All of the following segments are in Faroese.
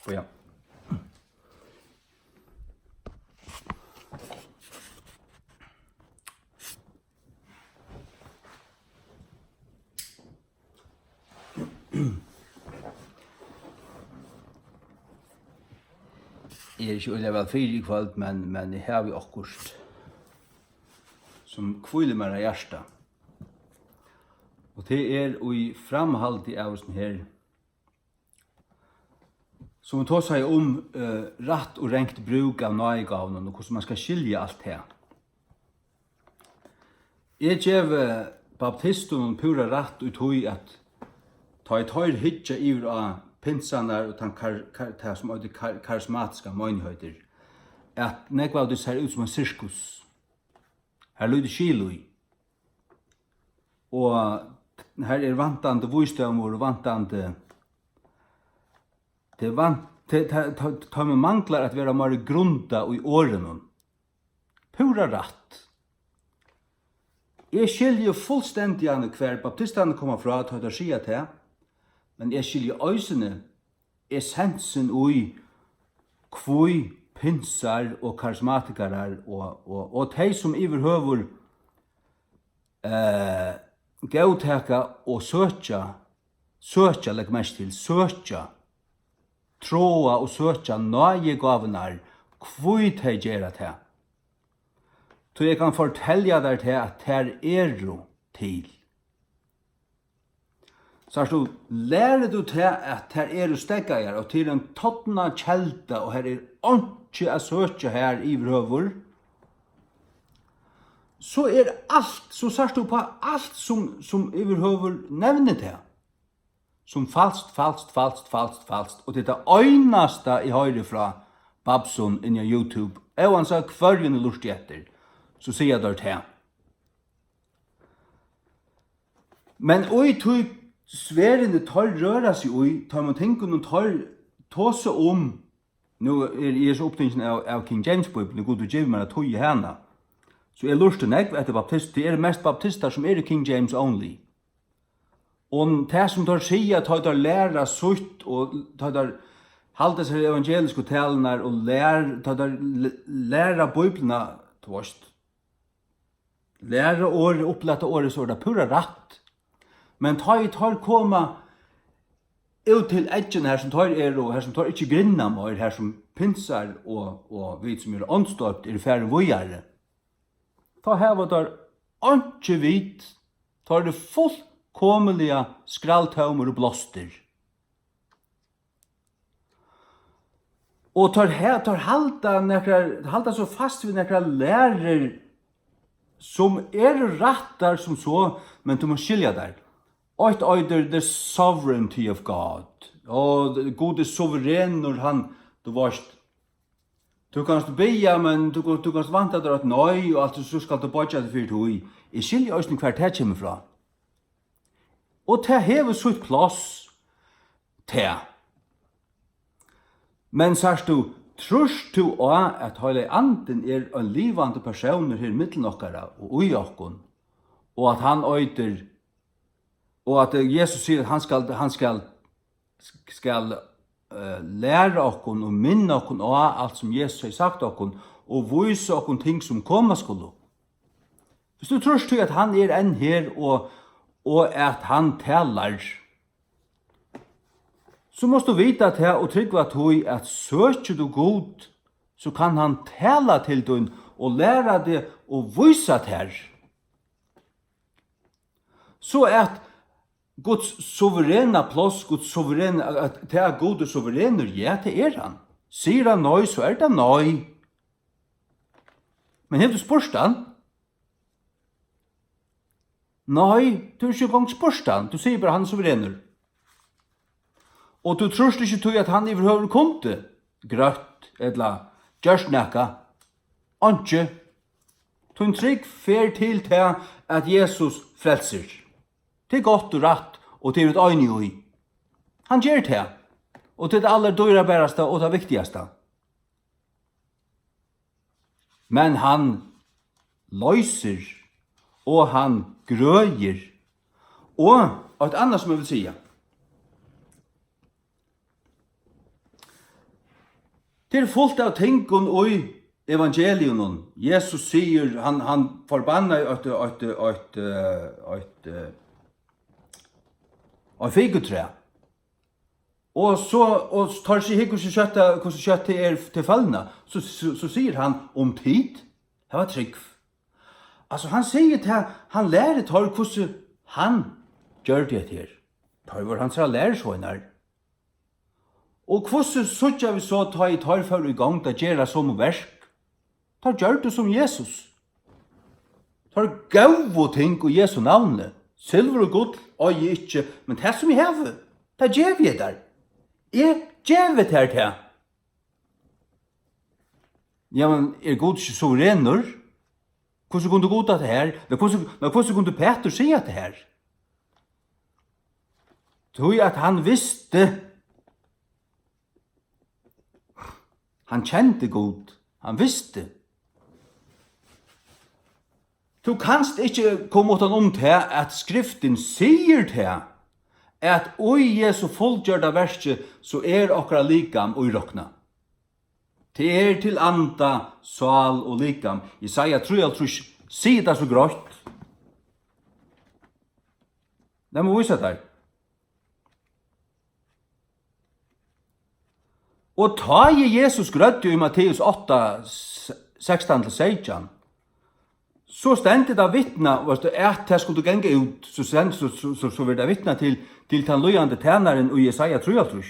Ja. Jeg ikke øyelig vel fire i kveld, men jeg har vi akkurat som kviler meg av hjertet. Og det i framhaldet av sånn her, som vi tar seg om rett og rengt bruk av nøyegavnen, og hvordan man skal skilje alt det. Jeg gjev baptisten pura rett ut hui at ta i tar hitja iver av pinsanar og det som er de karismatiska møgnhøyder, at nekva av det ser ut som en sirkus. Her lyder skilui. Og her vantande visdomur og vantande ta med manglar at vera mer grunda i åren. Pura rætt. Jeg skiljer fullstendig an hver baptistane kommer fra at høyder sia til, men jeg skiljer øysene essensen ui kvui pinsar og karismatikarar og de som iverhøver gauteka og søtja legg mest til, søtja, tråa og søtja nøyegavnar, kvui de gjerra til. Så jeg kan fortelle deg til at her jo til. Så du lærer du til at her du stegger og til en tottna kjelta, og her ikke å søke her i vrøver, så alt, så sørst du på alt som i vrøver nevner til. Som falskt, og det øyneste jeg hører fra Babson inn i YouTube, og han sa kvargen lurt etter, så sier jeg det til. Men oi tog sverende tar røra seg oi, tar man tenker noen tar tåse om, nu jeg så opptingen av King James Bibelen, det går til å give meg at tog i henne, så jeg lurte nek etter baptist, det mest baptister som i King James only. Og det som tar sier, tar der læra sutt, og tar der halde seg evangeliske talene, og tar der læra Bibelna, tvorst. Læra året, oppletta året, så det pura rætt. Men tar koma ut til edgen her som tar og her som tar ikke grinna mer, her som pinsar og vi som åndstått færre vujare. Ta her var der ikke vit, tar det fullkommelige skralltaumer og blåster. Og tar halda så fast ved nekra lærer som rattar som så, men du må skilja der. Og øyder the sovereignty of God. Og God suveren når han, du varst, du kanst bia, men du kanst vanta der at nøy, og alt så skal du bodja det fyrir tog. Jeg skilja òsne hver det kommer fra. Og det hever sutt plass til. Men sørst du, trus du også at hele anden en livande personer her mittelen okkara og ui okkon, og at han øyder, og at Jesus sier at han skal lære okkon og minne okkon og alt som Jesus har sagt okkon, og vise okkon ting som kommer skulle. Hvis du trus du at han enn her og at han talar, så måste du vita at her og tryggva tog at søker du god, så kan han tala til deg og lære deg og vise til her. Så at Guds suverena plass, Guds suverena, at det gode suverener, ja, det han. Sier han nøy, så det nøy. Men har du spørst han? Nei, du ikke engang spørst han. Du sier bare han suverener. Og du tror ikke til at han overhøver kunde grøtt, eller gjørst nekka. Anke. Du trygg fer til at Jesus frelser. Det godt og rett, og det et øyne i. Han gjør det. Og det aller dyrebæreste og det viktigste. Men han løyser, og han grøyer. Og et annet som jeg vil si, Det fullt av tingun og evangelion. Jesus sier, han forbannar et figutre. Og tar seg hikk hvordan kjøttet til fallene, så sier han om tid, det var trygg. Altså han sier til han lærer tar hvordan han gjør det her. Tar var hans lærersvøyner. Og hvordan sutja vi så ta i tar for i gang til å gjøre som verk? Tar gjør det som Jesus. Tar gav og ting og Jesu navnet. Silver og gull, og jeg ikke, men det som jeg har, det gjør vi der. Jeg gjør det her til. Ja, men god ikke suverener? Hvordan kunne du god det her? Hvordan kunne Peter si det her? Tror jeg at han visste. Han kjente god. Han visste. Du kanst ikke komme utan til at skriften sier til at oi Jesu fullgjørda verset så okra likam og rokna. Det til anda, sal og likam. Jesaja 3:3 sier det så grått. Det må vise der. Og ta Jesus grødde i Matteus 8:16-16, så stendte det vittna, at det skulle genge ut, så vil det vittna til den løyande tænaren og Jesaja 3:3.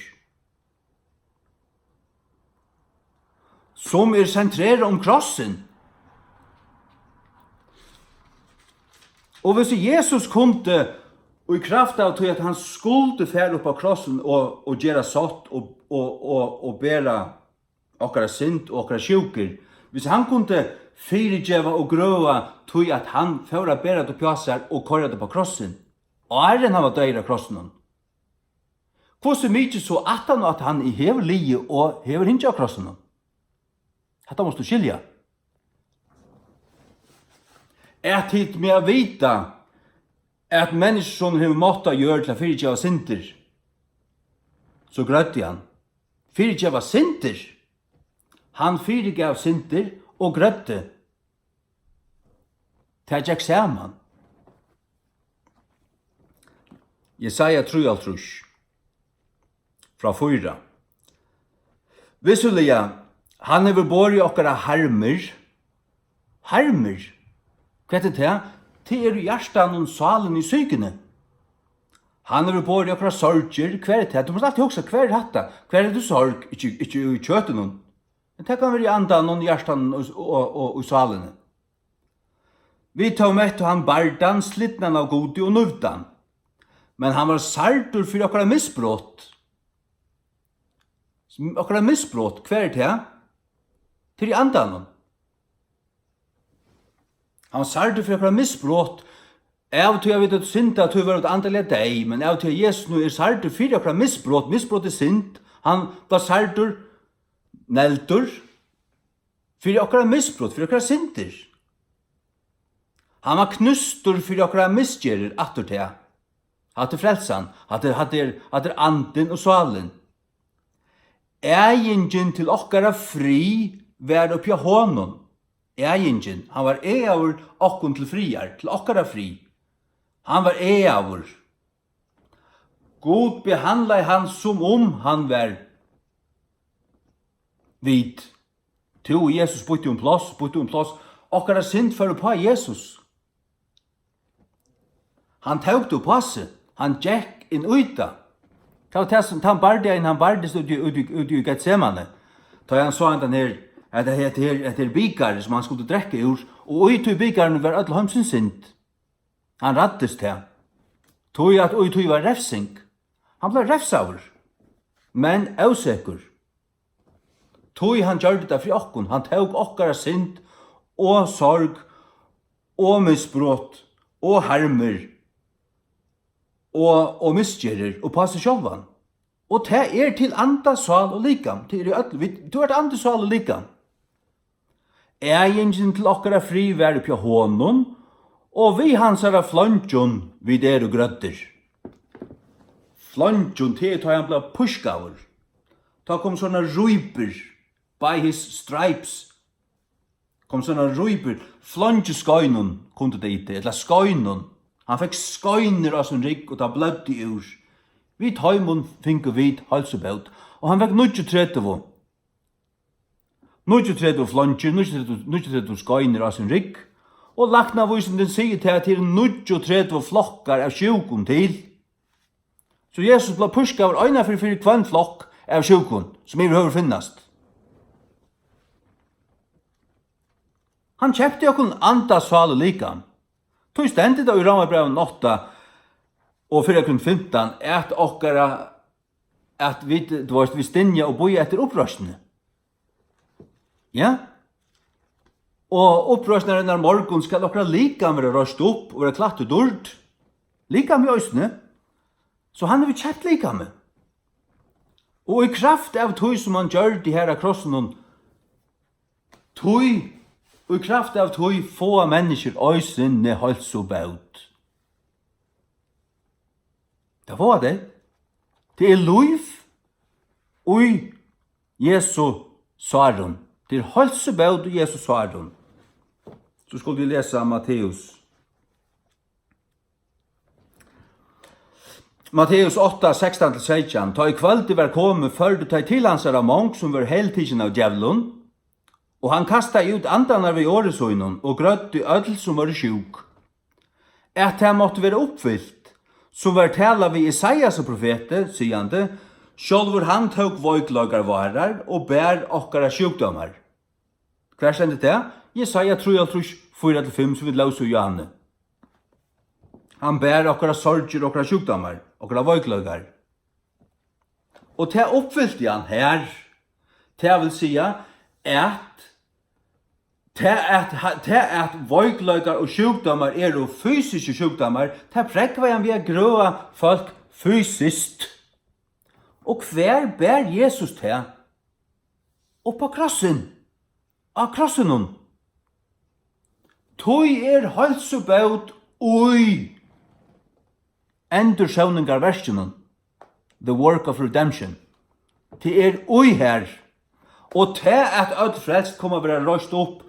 Som sentreret om krossen. Og hvis Jesus kunde, og i kraft av at han skulle fære opp av krossen og gjøre satt og bære okkara synd og okkara sjuker, hvis han kunde fyrirgeva og grøva tog at han føra bæra det på seg og korra det på krossen, og han var døyre av krossen. Hvor så mykje så at han i hever lie og hever hinja av krossen. Dette måste du skilja. Tid med å vita at mennesker som har måttet gjøre til å fyrirgeva synder, så grødde han. Fyrirgeva synder. Han fyrirgeva synder og grødde. Det gikk saman. Jesaja 3:3 fra 4. Vissulega, han hever båret okkara harmer. Harmer? Hva det? Det hjertan og salen i sykene. Han hever båret okkara sorger. Hva det? Du må alltid huske, hva dette? Hva du sorg? Ikke i kjøten noen. Men det kan være i andan og hjertan og salene. Vi tar med til han bardan, slittnan av godi og nuvdan. Men han var sartur for okkara misbrott. Okkara misbrott, hva det? Til i andan. Han var sartur for okkara misbrott. Av til jeg vet at synda at du var et andalig deg, men av til Jesus nu sartur for okkara misbrott. Misbrott synd. Han var sartur neldur for okkara misbrott, for okkara synder. Han var knustur for okkara misgjerir atter til. Hatt frelsan, hatt anden og salen. Egingen til okkara fri var oppi av honom. Egingen, han var eavur okkun til friar, til okkara fri. Han var eavur. God behandla han som han var vid. To Jesus bytte plass. Okkara synd for på Jesus. Han tog det på seg. Han gikk inn uta. Han bardes ut i Getsemane. Da han så han her, at det bikar som han skulle drekke ur, og ut i bikaren var alle hans synd. Han rattes til. Tog at ut i var refsing. Han ble refsavur, men avsekur. Tog han gjør det fri okkun. Han tog okkara synd, og sorg, og misbrott, og harmer, og misgjerir, og på seg sjálvan. Og det til anda, sal og likam. Du anda, sal og likam. Egingen til okkara fri var oppi honom, og vi hansara flantjon vid og grødder. Flantjon til han ble pushkavur. Ta kom sånne ruiper, by his stripes. Kom sånne ryper, flonge skøynun, kunde det ikke, eller skøynun. Han fikk skøyner av sin rygg, og ta blødde i ur. Vi tøymon finke vid halsebøt, og han fikk 39. 39 flonge, 39 skøyner av sin rygg, og laknavysen sier til at det er 39 flokkar av sjukun til. Så Jesus ble pusket over øyne for kvann flokk av sjukun, som i behøver finnast. Han kjøpte jo kun andasvale likam. Tog stendig da i Ramabrevet 8 og 4:15 at okkara at vi stinja og boi etter opprørsene. Ja? Og opprørsene er morgon skal okkara likam være røst opp og være klatt og dård. Likam i øysene. Så han har vi kjøpt likam. Og i kraft av tog som han gjør de her av krossen, tog og i kraft av tog få mennesker øysinne hals og baut. Det var det. Det er liv og Jesu svarun. Det er hals og baut og Jesu svarun. Så skulle vi lese Matteus. Matteus 8, 16-16. Ta i kvöldi var kommet før du ta til hans av mång som var heltidsen av djevlun, og han kastet ut andanar ved åresøgnen og grødde ødel som var sjuk. At det måtte være oppfyllt, som var tala ved Isaias profete, sigande, sjálvur han tog voiklagar varar og bær okkara sjukdomar. Hva stendet det? Jesaja 3:4-5 som vi løs i Johanne. Han bær okkara sorger, okkara sjukdomar, okkara voiklagar. Og det oppfyllte han her. Det vil sige at voiklagar og sjukdomar er jo fysiske sjukdomar, det prekvar han ved grøa folk fysiskt. Og hver bær Jesus til? Og på krossen. Av krossen hon. Tøy er halsubøt ui endursjøvningar versjonen. The work of redemption. Det er ui her. Og til at ødt frelst kommer være røst opp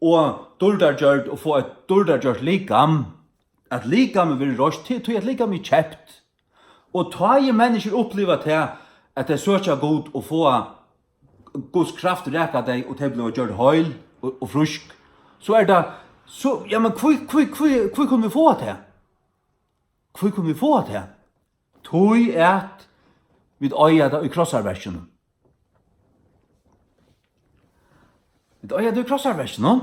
og duldargjørt og få et duldargjørt likam. At likam vil røst til at likam er kjøpt. Og ta i mennesker oppleva til at det søker god og få Guds kraft reka deg og til å gjøre høyl og frusk. Så er det så, ja, men hvor kunne vi få til? Hvor kunne vi få til? Tøy at vi øya det i krossarversjonen. Vi øya det i krossarversjonen.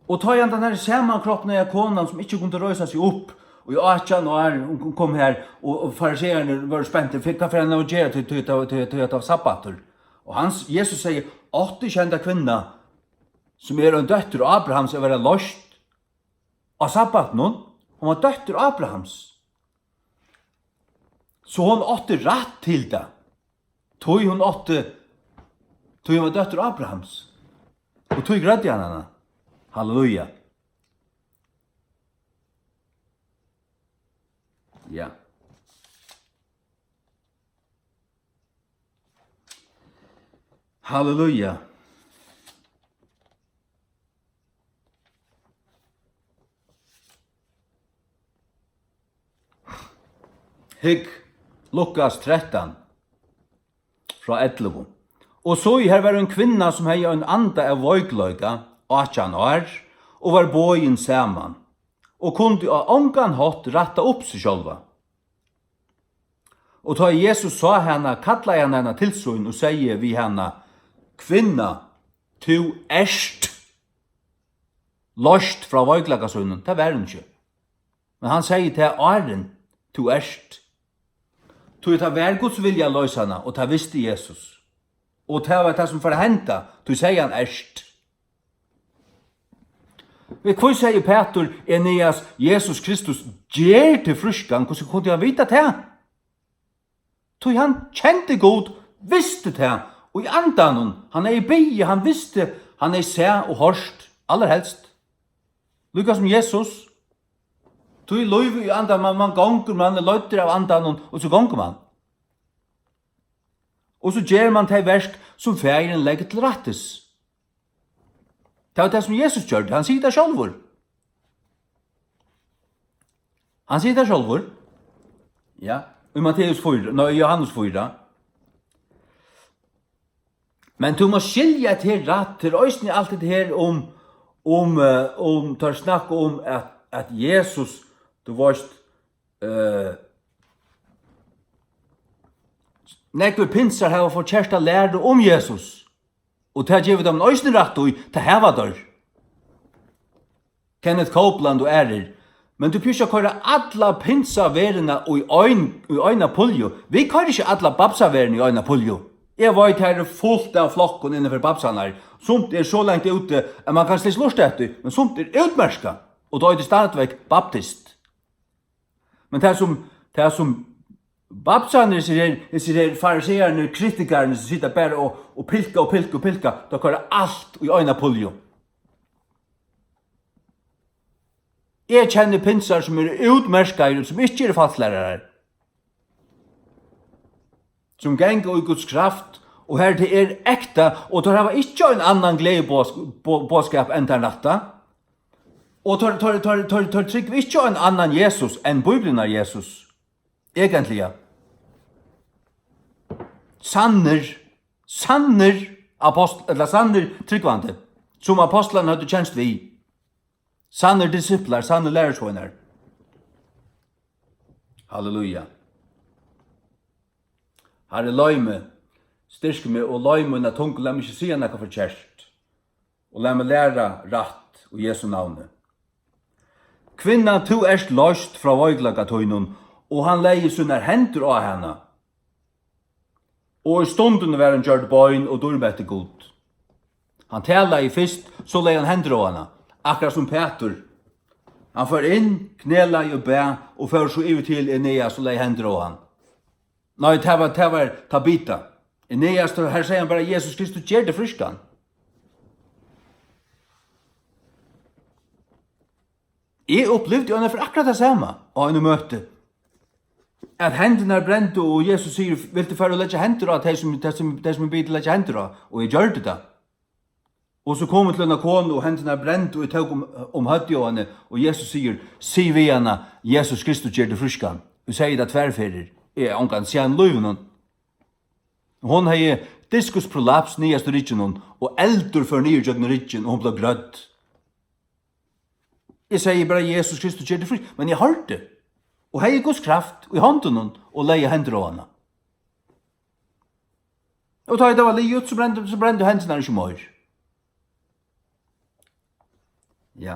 Og ta igjen den her samankroppen av konan som ikke kunne røysa seg opp. Og i 18 år hun kom her, og fariseerne var spente, fikk hva for henne å gjøre til at av sabbater. Og Jesus sier, 80 kjente kvinna, som er en døtter Abrahams, er være lost av sabbaten. Hun var døtter Abrahams. Så hun åtte rett til det. Tog hun var døtter Abrahams. Og tog grødde han henne. Halleluja. Ja. Halleluja. Hygg Lukas 13 fra 11. Og så her var en kvinna som hei en anda av voikløyga, 18 år, og var bojen saman, og kunde av ongan hatt ratta opp seg sjálva. Og da Jesus sa henne, kalla henne tilsyn og sier vi henne, kvinna, tu erst lost fra voikløygasønnen, det var hun ikke. Men han sier til Aren, tu erst. Tu ta vær Guds vilja løsana, og ta visste Jesus. Og det var det som for henta, tu sier han erst. Hva sier Peter, Eneas, Jesus Kristus gjer til fruskan, hvordan kunne han vite det? Tu han kjente god, visste det, og i andan han er i bie, han visste, han er se og hørst, aller helst. Lykka som Jesus. Tu i løyv i andan, man gonger, man er løyter av andan, og så gonger man. Og så gjør man til versk som færen legger til rettes. Det var det som Jesus gjør. Han sier det sjálfur. Han sier det sjálfur. Ja, i Matteus 4, nei, Johannes 4. Men du må skilja til rett, til øyne alt det her tar snakk om at Jesus, du varst, nekve pinsar har fått kjærsta lærde om Jesus, og til å gjøre dem øyne rett, og til heva der. Kenneth Copeland og ærer, men du pysja køyre alla pinsaverina i øyna puljo. Vi køyre ikke alla babsaverina i øyna puljo. Jeg vet her fullt av flokken innenfor babsanar. Somt så langt ute at man kan slis lust etter, men somt utmerska. Og da er det stadigvæk baptist. Men det som babsanar, disse fariseerne, kritikerene, som sitter bare og pilka, da køyre alt i øyna puljo. Jeg kjenner pinsar som utmerskar, som ikke falslærere. Som ganger i Guds kraft, og her det ekta, og det har ikke en annan gledebåskap enn den natta. Og det trykker ikke en annan Jesus enn Bibelen av Jesus. Egentlig. Sanner tryggvande, som apostlene hadde kjennst vi. Sanner disipler, sanner lærersvåner. Halleluja. Herre løyme, styrke meg og løyme unna tung, la meg ikke si noe for kjærst. Og la meg lære rett og Jesu navnet. Kvinna, du erst løst fra vøyglagatøynun, og han leier sine hender av henne. Og i stunden var han gjørt bøyn og durmette god. Han taler i fyrst, så leier han hender av henne. Akkurat som Peter. Han får inn, knela i og bæ, og får så over til Eneas og leier hender av han. Nei, det var Tabita. Eneas, her sier han bare Jesus Kristus gjør det fryskan. Jeg opplevde jo for akkurat det samme av en møte. At hendene er brent, og Jesus sier, vil du føre å legge hender av de som er bidt å legge hender av? Og jeg gjør det. Og så kom til en kone, og hendene er brent, og jeg tok om høtt av henne, og Jesus sier, si vi henne, Jesus Kristus gjør det fryskan. Og sier det tverrferer. Hon kan se en løyven. Hon har diskusprolaps nyast i ryggen, og eldur for nye jøgn i ryggen, og hon ble grødd. Jeg sier bare Jesus Kristus gjør det fri, men jeg har det. Og hei Guds kraft i hånden og leie hender av henne. Og da det var livet, så brende hendene ikke mer. Ja.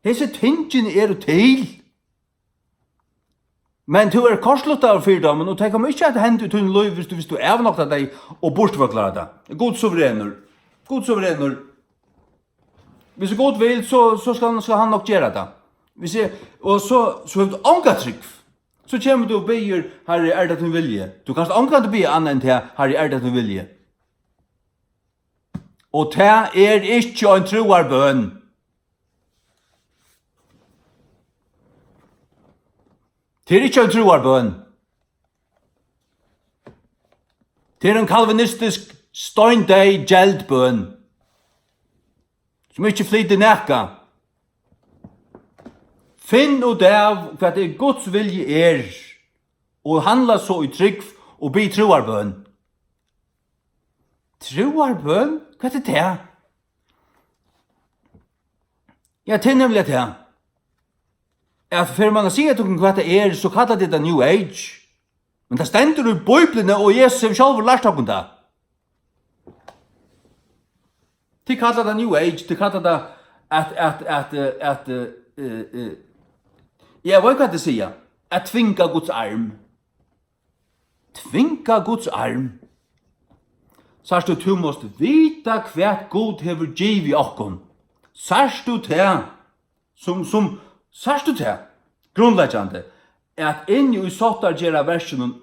Hese tingene er til. Men du korslått av fyrdommen, og det kommer ikke at hende til en løy hvis du avnokter deg og bortforklarer det. God suverener. Hvis God vil, så skal han nok gjøre det. Og så har du angatrykk. Så kommer du og ber, Herre, er det din vilje? Du kan ikke be annet enn til, Herre, er det din vilje? Og det er ikke en troarbønn. Det er ikke en troarbønn. Det er en kalvinistisk støyndeg gjeldbønn. Som ikke flyter nekka. Finn ut av hva det Guds vilje er. Og handla så i trygg og bli troarbønn. Troarbønn? Hva er det? Ja, det er nemlig det. At for man sier til hva det er, så kallar det New Age. Men det stender i Bibelene, og Jesus har selv lært om det. De kallar det New Age, de kallar det jeg vet hva det sier, at tvinga Guds arm. Tvinga Guds arm. Sars du måst vita hva Gud hever giv i okkon. Sars du til, sars du til, grunnleggjande, at inni i sottar gjerra versen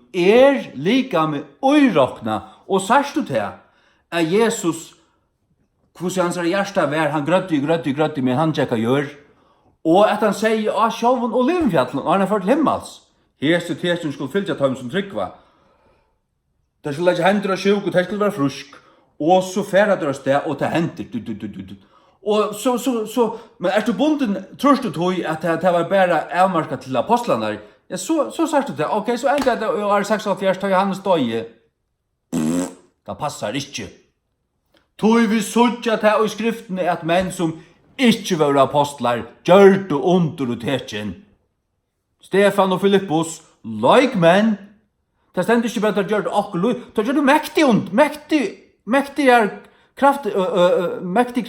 lika med øyrokna, og sars du til, at Jesus, hvordan hans hjärsta vær, han grødde, men han tjekka gjør, og at han sier, sjåven og livenfjallen, og han ført himmels. Hese tesen skulle fylja tøym som tryggva. Det skulle lägga händer och sjuk och det skulle vara frusk. Och så färra det där och det händer. Och så men är du bunden tror du tog att det var bara avmarkat till apostlarna? Ja, så sa du det. Okej, så ända det är 46 tar Johannes døye. Det passar inte. Tog vi sådja til i skriften at menn som ikke var apostlar gjørte under og tekin. Stefan og Filippus, like menn, det stendte ikke bare at de gjørte akkurat, de gjørte mektig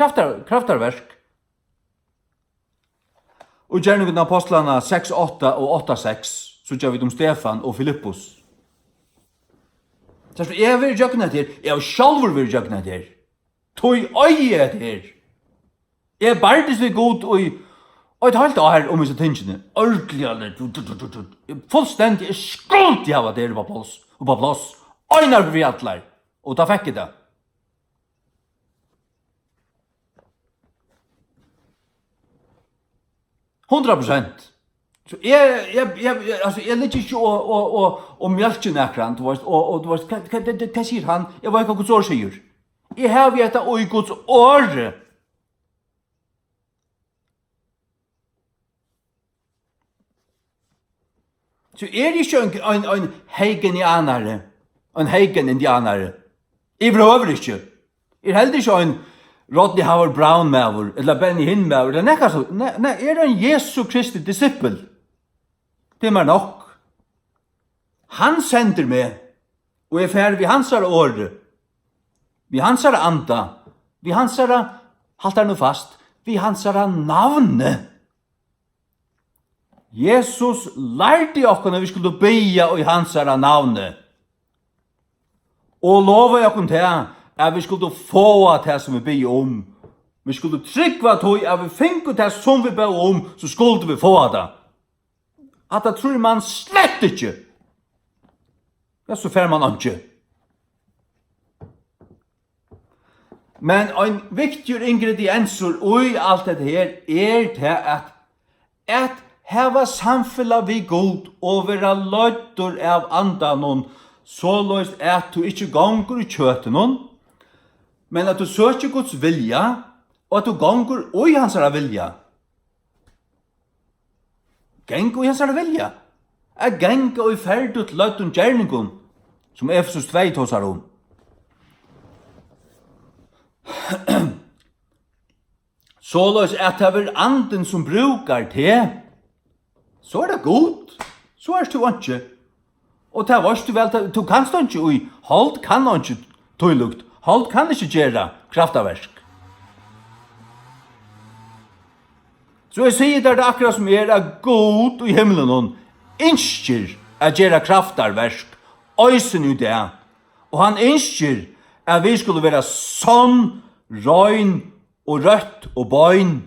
kraftarverk. Og i gjerningen av apostlarna 6-8 og 8-6, så gjør vi om Stefan og Filippus. Så jeg vil gjøre det her, jeg selv vil gjøre det her. Tøy øye her. Jeg bardes vi god og et halvt år om disse tingene. Ordentlig alle. Fullstendig skuld jeg var der på plass. Øynar vi atler. Og da fikk jeg det. %100%. Så jeg liker ikke å mjølke nekrant, og hva sier han? Jeg vet ikke hva Guds år sier. Jeg har vi etter i Guds år. Så er det ikke en heigenianere, en heigen-indianere. Jeg behøver ikke. Er heller ikke en Rodney Howard Brown-maver, eller Benny Hinn-maver, eller nekka så. Nei, er det en Jesu Kristi disippel? Det er nok. Han sender meg, og jeg fer vi hansare åre, vi hansare anda, vi hansare, haltar nu fast, vi hansare navne. Jesus lærte okkon at vi skulle bya i hansare navne. Og lova okkon til at vi skulle få det som vi bya om. Vi skulle tryggva til at vi finko det som vi bya om, så skulle vi få det. At det tror man slett ikke. Ja, så fer man ikke. Men en viktig ingrediensur i alt dette her til at heva samfella vi god og vera løytur av andanon, så løys at du ikke gonger i kjøtenon, men at du søker Guds vilja, og at du gonger i hansara vilja. Geng i hansara vilja. Jeg geng i ferdut løytun gjerningun, som Efesus 2 tåsar om. Så løys at det er anden som brukar til, så er det god. Så er det du ikke. Og det var du vel, du kan stå ikke ui. Hold kan ikke tøylukt. Hold kan ikke gjøre kraftaverk. Så jeg sier det akkurat som er god i himmelen og innskjer at gjøre kraftaverk. Øysen ut det. Og han innskjer at vi skulle være sånn, røyn og rødt og bøyn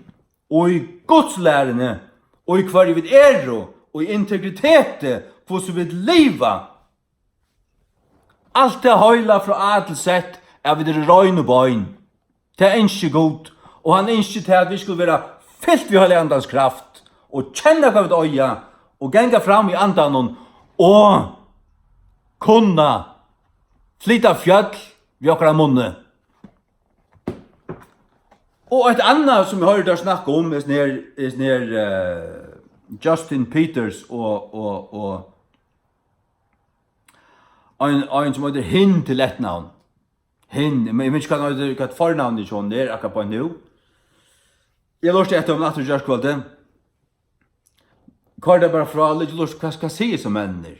og i godslærene og i hver vi og i integritet på så vi liva. Alt det høyla fra adelsett er vi det røyn og bøyn. Det er ikke god. Og han ønsker til at vi skulle være fyllt ved høyla andans kraft og kjenne hva vi øya og genga fram i andanon og kunna flytta fjall vi okra munne. Og et annet som jeg har hørt snakke om er Justin Peters og en som heter Hinn til ett navn. Hinn, men jeg vet ikke hva et fornavn er sånn der akkurat på nå. Jeg lurte etter om natt og gjørskvalget. Hva er det bare fra litt lurt hva skal si som menner?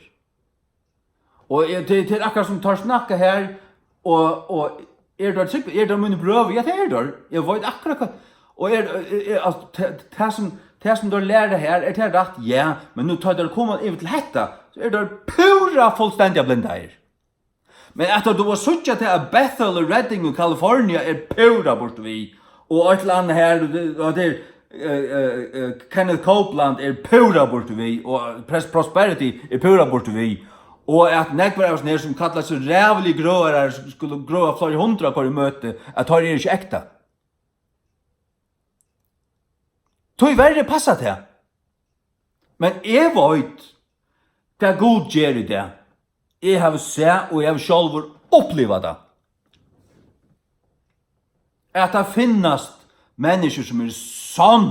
Og det er akkurat som tar snakka her, og er det mine brøver? Ja, det er det. Jeg vet akkurat hva. Og det som du lærer her, er det rett? Ja, men nå tar det kommet inn til hetta, så er det pura fullstendig blinda her. Men etter du var suttet til at Bethel og Redding og California er pura bort vi, og et eller annet her, og det er Kenneth Copeland er pura bort vi, og Prosperity er pura bort vi, og at nekvar av oss nere som kallar seg rævlig grøare, skulle grøa flere 100 hver i møte, at det er ikke ekta. Tog verre passa til. Men jeg vet det er god gjør i det. jeg har sett og jeg har selv opplevd det. At det finnes mennesker som sånn,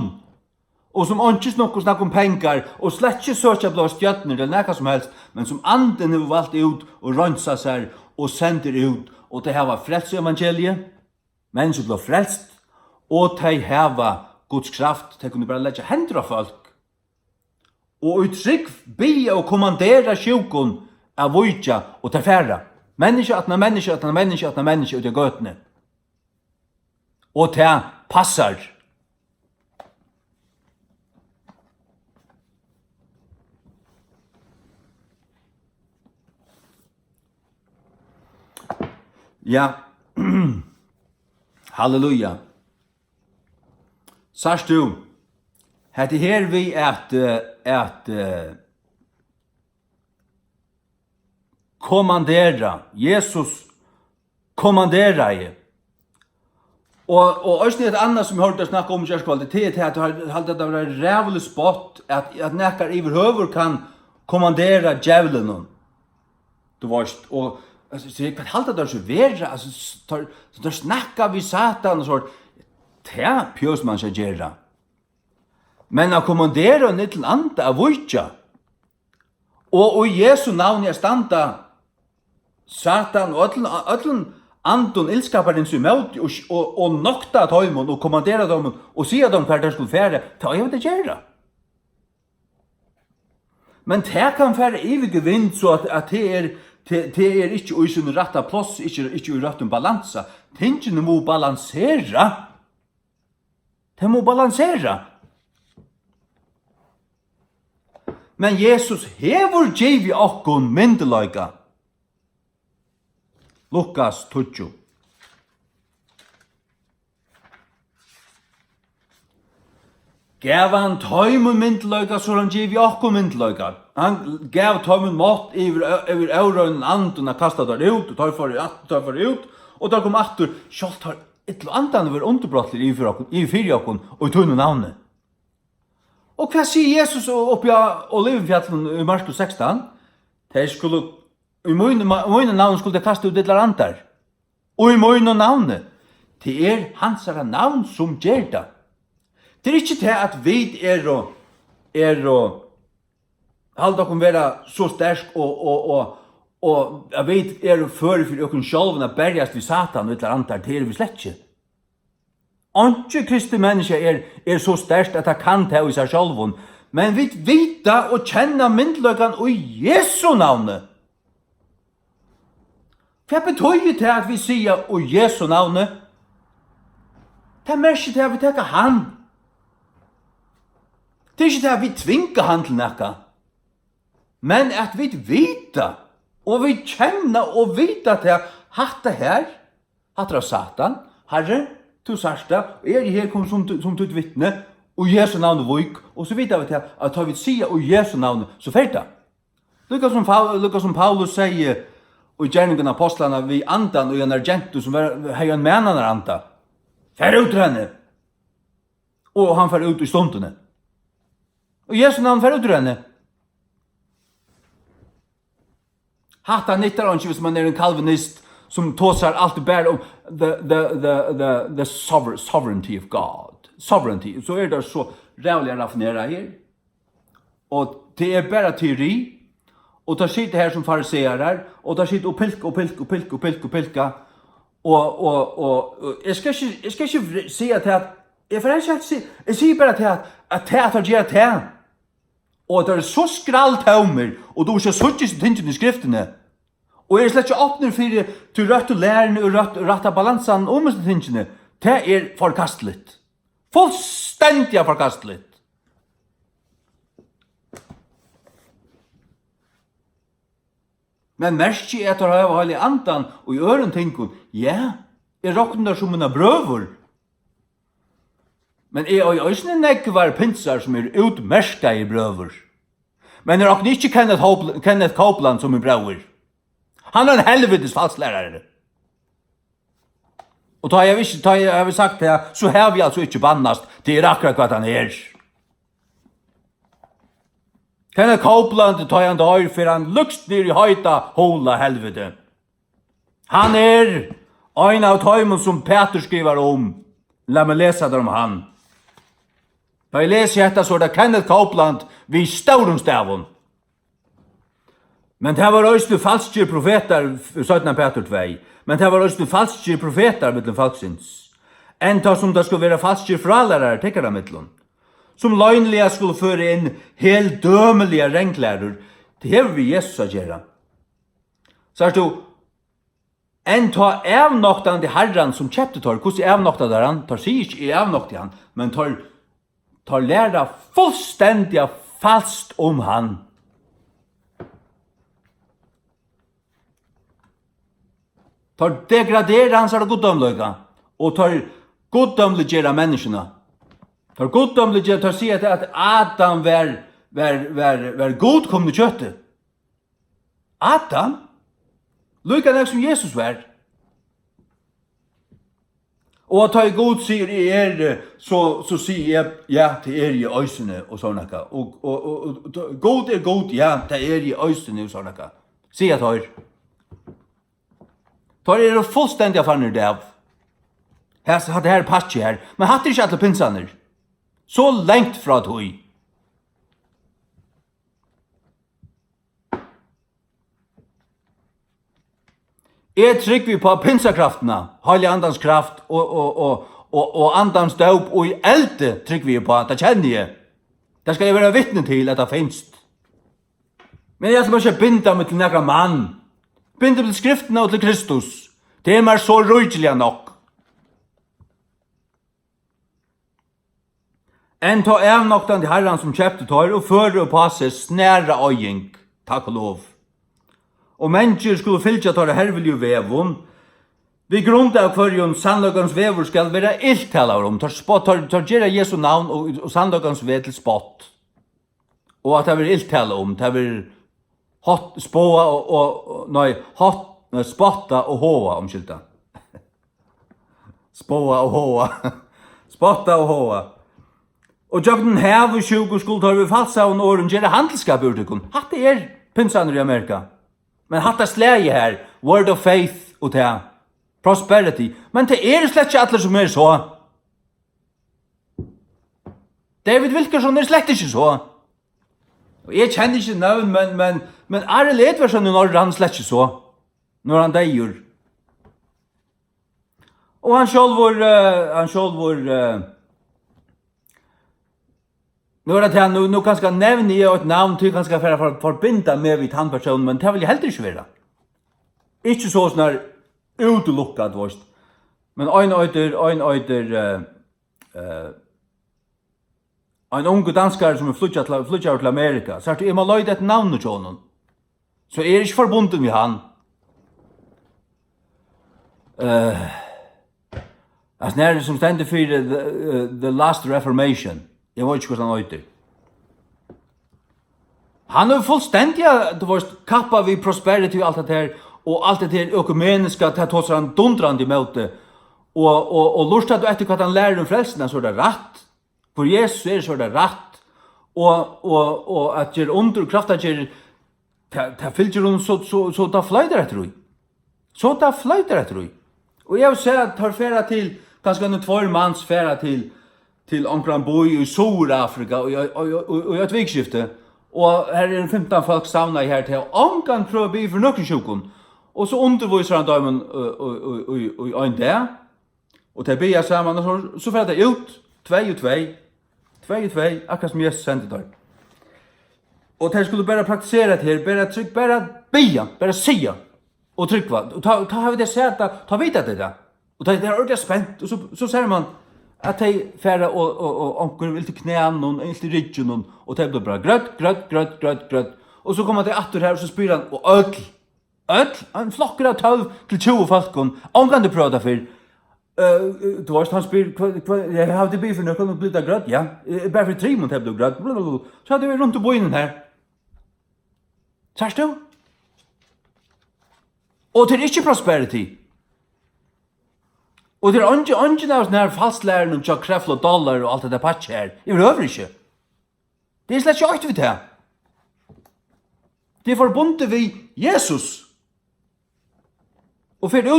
og som ikke snakker om penger, og slett ikke søker blå stjøtner eller noe som helst, men som anden har valgt ut og rønset seg og sender ut, og de har frelst evangeliet, mennesker blir frelst, og de har Guds kraft, de kunne bare legge hender av folk. Og uttrykk be og kommandere sjukon av vujtja og til færre. Menneske ut i gøtene. Og til passar. Ja, halleluja. Sars du, hette her vi at kommandera, Jesus kommandera i. Og også et annet som jeg hørte snakke om kjærskvalitet, at du har det var rævlig spott, at nekkar iverhøver kan kommandera djævlen. Du varst, og så jeg kan halda det så vera, altså, der snakka vi satan og sånt, det pjøs man skal gjøre. Men å kommandere ned til andre av vujtja, og i Jesu navn jeg standa satan og ötlen andun ilskaparen som møt og nokta tøymon og kommandera dem og sier dem hver der skulle fære, ta jeg det gjøre. Men det kan fære evig vind så at det ikke i sin rette plass, ikke i rette balansa. Tingene må balansera. Det må balansera. Men Jesus hever givet okkon myndeløyga. Lukas 20. Gav han tøymun myndeløyga, så han givet okkon myndeløyga. Han gav tøymun mått over eurøynen andun a kasta der ut, og tøy for ut, og der kom aftur, sjalt har et andan var underbrottelig i fyrir okkon, og i tøymun navnet. Og hva sier Jesus oppi av Olivenfjallen i Markus 16? De skulle, i møyne navn skulle de kaste ut et eller annet. Og i møyne navn, det hansara navn som gjør det. Det ikke til at vi halda okkur vera så sterk og jeg vet føre for okkur sjálven a berjast vi satan og et eller annet, det vi slett ikke. Ikke kristi menneske så sterkt at han kan ta i seg sjálvun, men vi vita og kjenna myndløkan og Jesu navnet. Hva betyr det at vi sier og Jesu navnet? Det er merke til at vi teker han. Det er ikke til at vi tvingar han til nekka, men at vi vita og vi kjenna og vita til at hatta her, hatta satan, herre, du sarsta, og her kom som tutt vittne, og Jesu navn og vik, og så vidar vi til at tar vi sia og Jesu navn, så ferda. Lukka som Paulus sier, og i gjerningen av apostlene, vi andan og en argentu som hei en mennan anda, fer ut henne, og han fer ut i stundene. Og Jesu navn fer ut henne. Hatta nittar han ikke hvis man en kalvinist, som tåsar alt bare om the sovereignty of God. Sovereignty. Så det så rævlig raffinera her. Og det bare teori. Og det sitter her som fariserer. Og det sitter og pilka. Og jeg skal ikke si at jeg sier bare til at det har gjør det. Og det så skralt høymer. Og du er ikke suttje tingene i skriftene. Og slett ikke åpner for til rødt og lærende og rødt av balansen om disse tingene. Det forkastelig. Fullstendig forkastelig. Men mest etter å ha heilig andan og i øren tenker, ja, råkner som en brøver. Men har også nekvar pinsar som utmerska i brøver. Men råkner ikke Kenneth Copeland som brøver. Han en helvetes falslærare. Og da jeg sagt det, så har vi altså ikke bannast. Det akkurat hva han Kenneth Copeland tar han dør for han lukst ned i høyta hola helvete. Han en av tøymon som Peter skriver om. La meg lese det om han. Da jeg leser dette så det Kenneth Copeland vi staurum stavun. Men det var også falske profeter, 17 Peter 2. Men det var også falske profeter mittlum falksins. Enta som det skulle være falske fralærere, tekker det mittlum. Som løgnlige skulle føre inn helt dømelige renklærer. Det hever vi Jesus å gjøre. Så du, en tar evnoktan til herren som kjøpte tar, hvordan evnokta der han? Tar sier ikke evnokta han, men tar læra fullstendig falskt om han. Tar degradera hans av goddomløyga, og tar goddomliggjera menneskene. Tar goddomliggjera, tar sier at Adam var godkomne kjøttet. Adam? Lykka nek som Jesus var. Og at jeg god sier så sier jeg ja til i øysene og sånn ekka. Og god god, ja til i øysene og sånn ekka. Sier jeg tar. Tar fullstendig fanner det av. Her hadde her patsi her. Men hatt ikke alle pinsaner. Så lengt fra tog. Jeg trygg vi på pinsakraftene, heilig andans kraft og andans døp og i elde trygg vi på, det kjenner jeg. Det skal jeg være vittne til at det finst. Men jeg skal ikke binda meg til nekra mann. Binda meg til skriftene og til Kristus. Det meg så rujtelig nok. En ta evnoktan til herran som kjøpte tar og fører på seg snæra øying. Takk og lov. Og mennesker skulle fylja tar hervelju vevun. Vi grunn av hverjum sannløkans vevur skal være ilttalar om. Tar gjerra Jesu navn og sannløkans vev til spott. Og at det vil ilttalar om. Det vil spotta og hoa omkylta. Spåa og hoa. Spotta og hoa. Og jøgnen hev og sjukur skulle tar vi falsa og åren gjerra handelskap urtikun. Hatt det pinsaner i Amerika. Men hatta slæge her, word of faith og det, prosperity. Men det slett ikke alle som så. David Wilkerson slett ikke så. Og jeg kjenner ikke navn, men Arild Edvardsson i Norge, han slett ikke så. Når han deier. Og han sjálvur, nu er det her, nu kan jeg nevne et navn til kan jeg forbinda med vid han personen, men det vil jeg heller ikke være. Ikke så sånn her utelukket, vorst. Men en unge danskare som flyttet til Amerika, så jeg må løyde et navn til honom. Så jeg ikke forbundet med han. Altså, det som stender for the last reformation. Jeg vet ikke hvordan han øyter. Han fullstendig, du vet, kappa vi prosperity og alt det her, og alt det her økumeniska, det tar han dundrand i møte, og lurstad du etter hva han lærer om frelsen, så det rett. For Jesus så det rett. Og at gjør under kraft, at gjør, det fylger hun så da fløyder etter hoi. Så da fløyder etter hoi. Og jeg vil se at tar færa til, ganske en 2 manns færa til onkran boi i Sur-Afrika og et vikskifte. Og her 15 folk savna i her til, og onkran prøver å bli for nøkkensjukon. Og så underviser han dømen i en dag, og til bia sammen, og så får det ut, 2 og 2, akkurat som Jesus sendte der. Og de skulle bare praktisere det her, bare bia, bare sia, og trykva. Og ta har vi det sett, ta vite det da. Og det er ordentlig spent, og så ser man, at de færre og onker vil til knæene, og til ryggen, og de blir bare grøtt. Og så kommer de atter her, og så spyr han, og han flokker av 12 til 20 folkene, omgang du prøver det for. Du vet, han spyr, jeg har det biffen, og kan du bli det grøtt? Ja, bare for 3 måneder blir det grøtt. Så hadde vi rundt i boinen her. Sars du? Og det er ikke prosperity. Og det er ikke av sånne her falsklæren og krefl og dollar og alt det der patch her. Jeg vil øver ikke. Det er slett ikke alt vi til. Det er forbundet ved Jesus. Og fyrir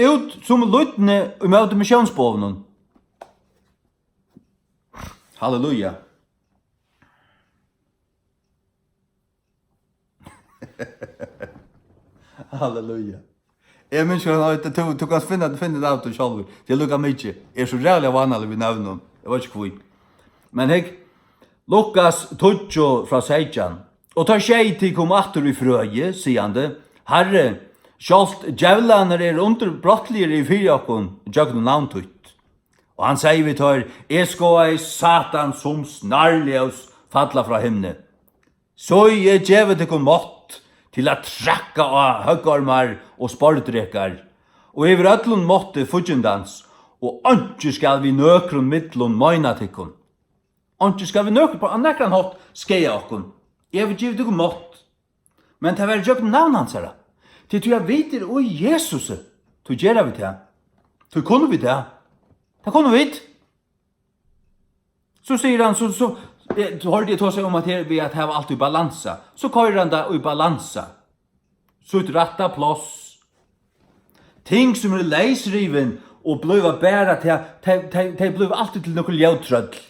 ut som løytene i møte missionsbovnen. Halleluja. Halleluja. Jeg minns at du kan finne det av til selv. Det lukker mye. Jeg er så rævlig vanlig ved navnet. Jeg vet ikke hvor. Men jeg, Lukas 12 fra 16. Og tar skjei til kom atter i frøye, sier han det. Herre, sjalt djevlaner under brottligere i fyrjakon, jøgn navntutt. Og han sier vi tar, jeg skal satan som snarleus falla fra himne. Så jeg djevet til kom mått til at trakka av høggarmar og spordrekar. Og over öllun måtte fudgjendans, og ønske skal vi nøkron mittlun møyna tikkun. Ønske skal vi nøkron på annekran hatt skeia okkun. Jeg vil givet tikkun mått. Men det var jøgn navn hans herra. Til jeg vitir og Jesus, til gjerra vi det. Til kunne vi det. Det kunne vi. Så sier han, så hørte jeg ta seg om at vi at hava alt i balansa. Så kører han da i balansa. Så ut ratta plass. Ting som leisriven og bliva bæra til, de bliva alltid til nokkel ljautrødl.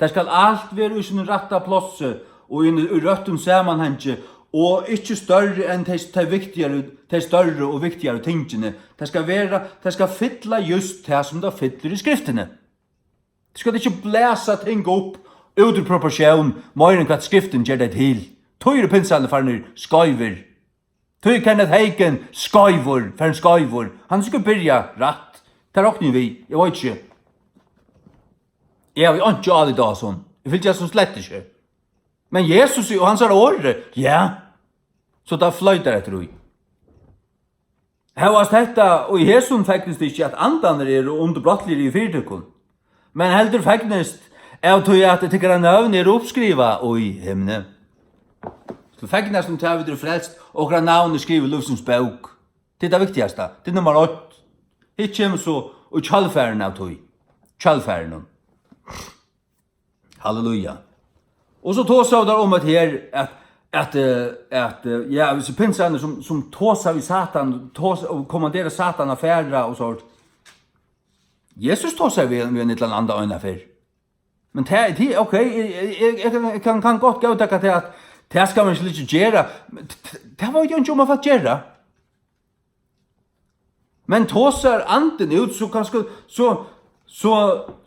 Det skal alt være i sin ratta plass og i røttun samanhenge og ikke større enn de større og viktigere tingene. Det skal fylla just det som det fyller i skriftene. Det skal ikke blæsa ting opp ut i proporsjon, mer enn hva skriften gjør det til. Tøyre pinsane farnir skøyver. Tøy Kenneth Hagen skøyver, for en skøyver. Han skal byrja rett. Det råkner vi, jeg vet ikke. Jeg har ikke alle dag sånn. Jeg vil ikke sånn slett ikke. Men Jesus og hans har året, ja. Så da fløyter etter ui. Her var dette, og i Jesus faktisk ikke at andaner underbrottligere i fyrtøkken. Men heldur faktisk av tog at det tykker navn oppskriva i himne. Så faktisk som tar vi frelst, og navn skriver Lufsens bok. Det er det viktigste. Det er nummer 8. Hitt kommer så, og kjallfæren av tog. Kjallfæren. Halleluja. Og så tåsa vi der om at her, ja, hvis pinsane som tåsa vi Satan, og kommanderer Satan av færa og sånt. Jesus tåsa vi en et eller annet øyne før. Men det, ok, jeg kan godt gå takka til at det skal man ikke gjøre. Det var jo ikke om man fikk gjøre. Men tåsar anden ut, så kanskje, så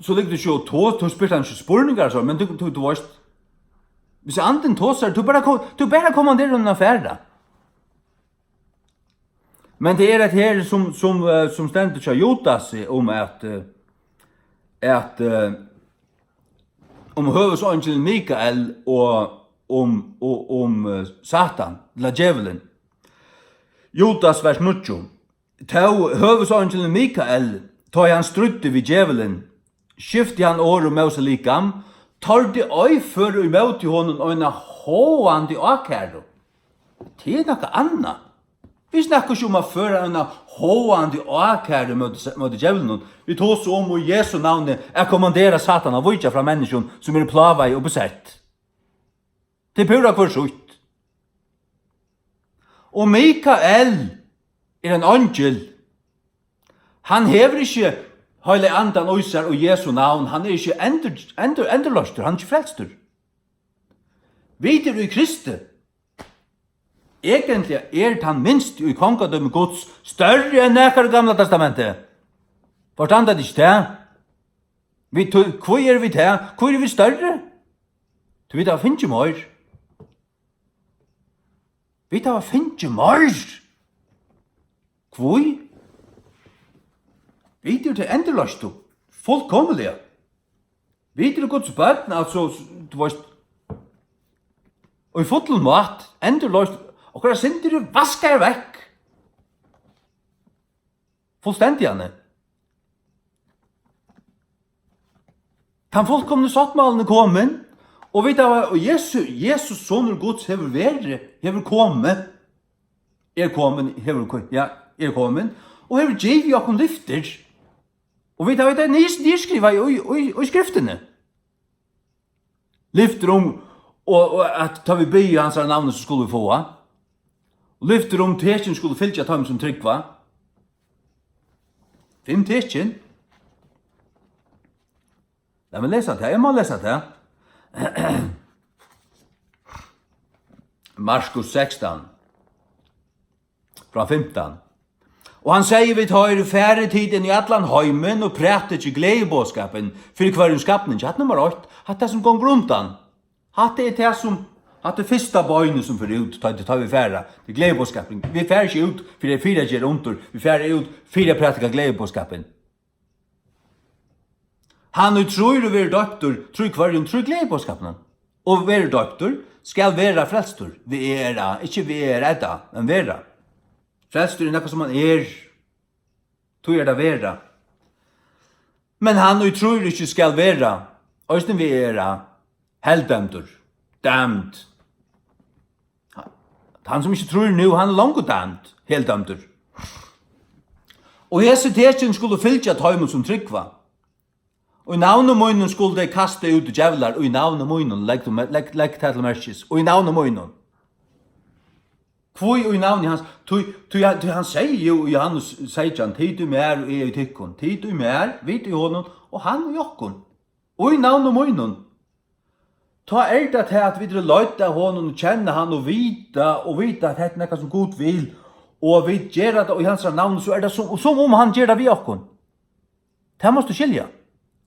ligger det ikke å tås, du spyrir han ikke spurningar, så, men du varst, hvis anden tåsar, du bare kommanderer den affæra. Men det et her som stendet til Judas om om høvesangelen Mikael og om Satan, la djevelen. Judas vers 9. Høvesangelen Mikael, ta han strudde vid djevelen, skifte han år og mause likam, tar det øy for å møte honom og en håande akæro. Det er noe annet. Vi snakker ikke om å føre en håande akære mot djevelen. Vi tar oss om i Jesu navnet kommandere Satan og vujtja fra mennesken som plava og besett. Det er pura kvar sutt. Og Mikael en angel. Han hever ikke hele andan oisar og Jesu navn. Han ikke enderløster. Han ikke frelster. Vi i Kristi. Egentlig han minst i kongadømme Guds større enn nekar gamla testamentet. Forstand det ikke det? Hvor vi det? Hvor vi større? Du vet, det finnes ikke mer. Vi det finnes ikke mer. Hvor? Vi det til endeløst, fullkomelig. Vi det Guds bøtten, altså, du vet, og i fotlen mat, endeløst, og hva sinter du vasker vekk. Fullstendig, Anne. Han fullkomne sattmalen kommet, og vet du, og Jesus sonur Guds hever vært, hever kommet, og hever givet jokken lyfter. Og vet du, det er skrivet i skriftene. Lyfter og at ta vi be hans navn så skulle vi få. Og lyfter om tekin skulle fylgja dem som tryggva. 5 tekin. La meg lesa det, jeg må lesa det. Markus 16, fra 15. Og han sier vi tar færre tiden i atlan heimen og prater ikke gledebåskapen for hver skapning. Hatt nummer 8, hatt det som går gruntan. Hatt det det som, hatt det første bøyne som får ut, tar vi færre, det er gledebåskapen. Vi færre ikke ut for det 4 gjør under, vi færre ut 4 prater gledebåskapen. Han tror og være døptur, tror hver tror gledebåskapen. Og være døptur skal være frelstur. Vi er, ikke vi er redda, men være. Frelstur er noe som han er. Tog det vera. Men han og tror ikke skal være. Øysten vi er helddømtur. Dømt. Han som ikke tror nu, han er langt dømt. Helddømtur. Og hese tekin skulle fylgja tøymon som tryggva. Og i navnet munnen skulle de kaste ut djevlar. Og i navnet munnen, legg til merkis. Og i navnet munnen. Kvoi og i navnet hans, han sier jo i Johannes 16, tid du mer og jeg i tykkon, tid du mer, vidt i honom, og han og jokkon. Og i navnet munnen. Ta det til at vi løyta honom, kjenne han og vita at det er noe som Gud vil, og vi gjør det i hans navn, så er det som om han gjør det vi jokkon. Det måste du skilja.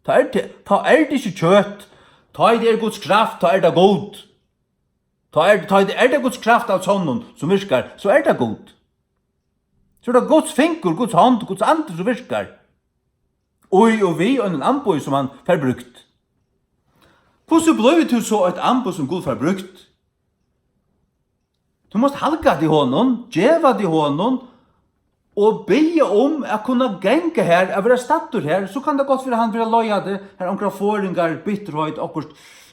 Ta det ikke kjøtt, ta det Guds kraft, ta det god. Ta det Guds kraft av sånn som virkar, så det god. Så det Guds finger, Guds hånd, Guds andre som virkar. Og vi og en anbøy som han forbrukt. Hvordan blir det så et anbøy som Gud forbrukt? Du måste halka til honom, djeva til honom, og be om å kunne genge her, å være statur her, så kan det godt være han vil løye det, her omkring foringar, bitterhet, akkurat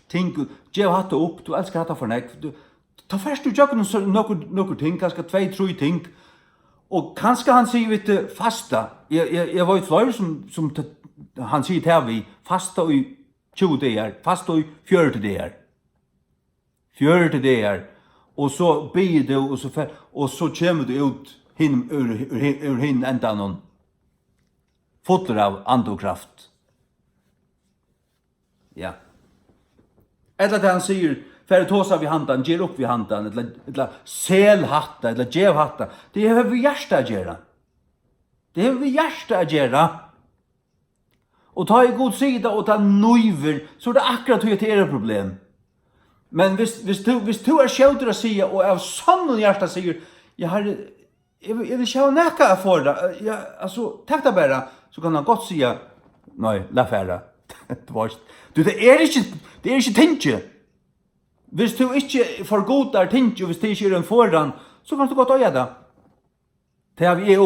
ting, djev hatt det opp, du elskar hatt det for nek, ta først du tjøkken noen ting, kanskje 2-3 ting, og kanskje han sier vet du, fasta, jeg var i flere som han sier til vi, fasta i 20 dager, fasta i 40 dager, 40 dager, og så be det, og så kommer du ut ur hin enda noen fotler av andokraft. Ja. Eller det han sier, færre tåsa vi handan, ger upp vi handan, eller selhatta, eller djevhatta. Det er vi hjärsta å gjøre. Det er vi hjärsta å gjøre. Og ta i god sida og ta nøyver, så er det akkurat hur det er et problem. Men hvis du er sjøter å si, og av sånn hjärsta sier, jeg vil sjå nekka for det, takk det bare, så kan han godt si, nei, la færre. Det er ikke tinge. Hvis du ikke forgodar tinge, hvis det ikke er en foran, så kan du godt øye det. Det har jeg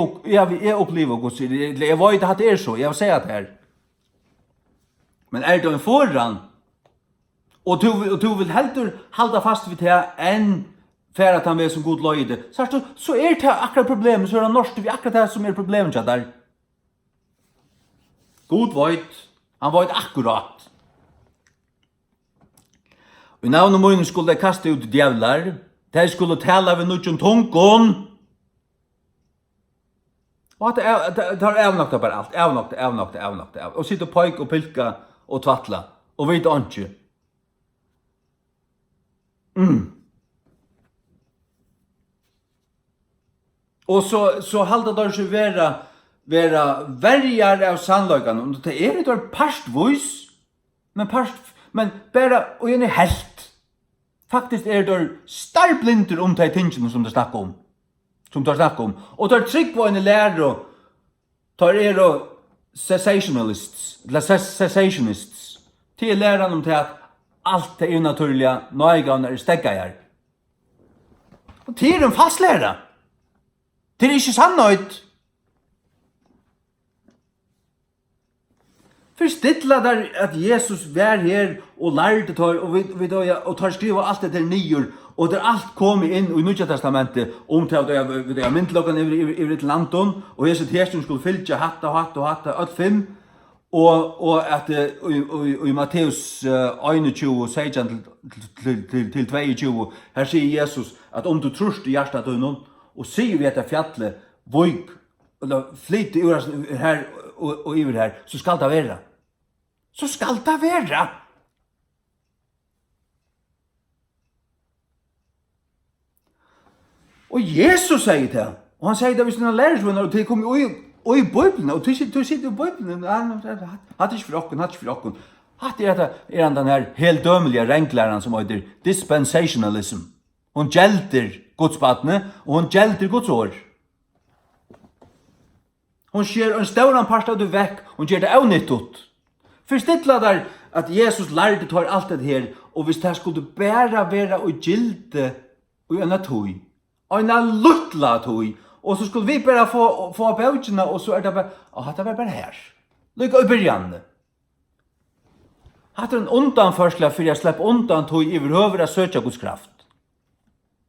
opplevet, jeg vet at det er så, jeg vil si at det er. Men er det en foran, og du vil heller halda fast vid det enn för att han vet som god löjde. Så är det akkurat problemet, så är det norsk, vi akkurat det som är problemet där. God vet, han vet akkurat. Och i navn och munnen skulle de kasta ut djävlar, de skulle tala vid nutjon tungon. Och det har avnokta bara allt, avnokta. Och sitta och pojk och pilka och tvattla, och vet inte. Og så halda det ikke vera verjar av sannløygan. Og det er ikke parstvois, men bare, og en er helt. Faktisk er det starblinder om de tingene som det snakker om. Og det er trygg på en lærer, det er cessationists, til læreren om til at alt det unaturliga, nøygan er stegga her. Og det er en fast lærer. Det er ikke sannhet. Forstilla der at Jesus var her og lærte tar, og tar skriva alt det der nyer, og det er alt kommet inn i Nya Testamentet om til at vi har myndlokken i et landon, og Jesus testen skulle fylgja hatta, alt 5, og at i Matteus 21, 16 til 22, her sier Jesus at om du trust i hjertet av noen, og sier vi etter fjallet, voik, eller flyt her og iver her, så skal det være. Så skal det være. Og Jesus sier det, og han sier det hvis han lærer seg, og det kommer og i Bibelen, og du sitter i Bibelen, hatt ikke for okken. Hatt er han den her helt dømelige renklæreren som heter dispensationalism. Hun gjelder godsbatene, og hun gjelder Guds år. Hun skjer en større part av det vekk, hun gjør det avnyttet. Først der at Jesus lærte tar alt det her, og hvis det skulle bare være og gilde og en tog, og en luttla tog, og så skulle vi bare få bøkene, og så det bare, det var bare her. Lykke i begynnelsen. Hatt en undanførsel for jeg slipper undan tog i overhøver av søkja Guds kraft.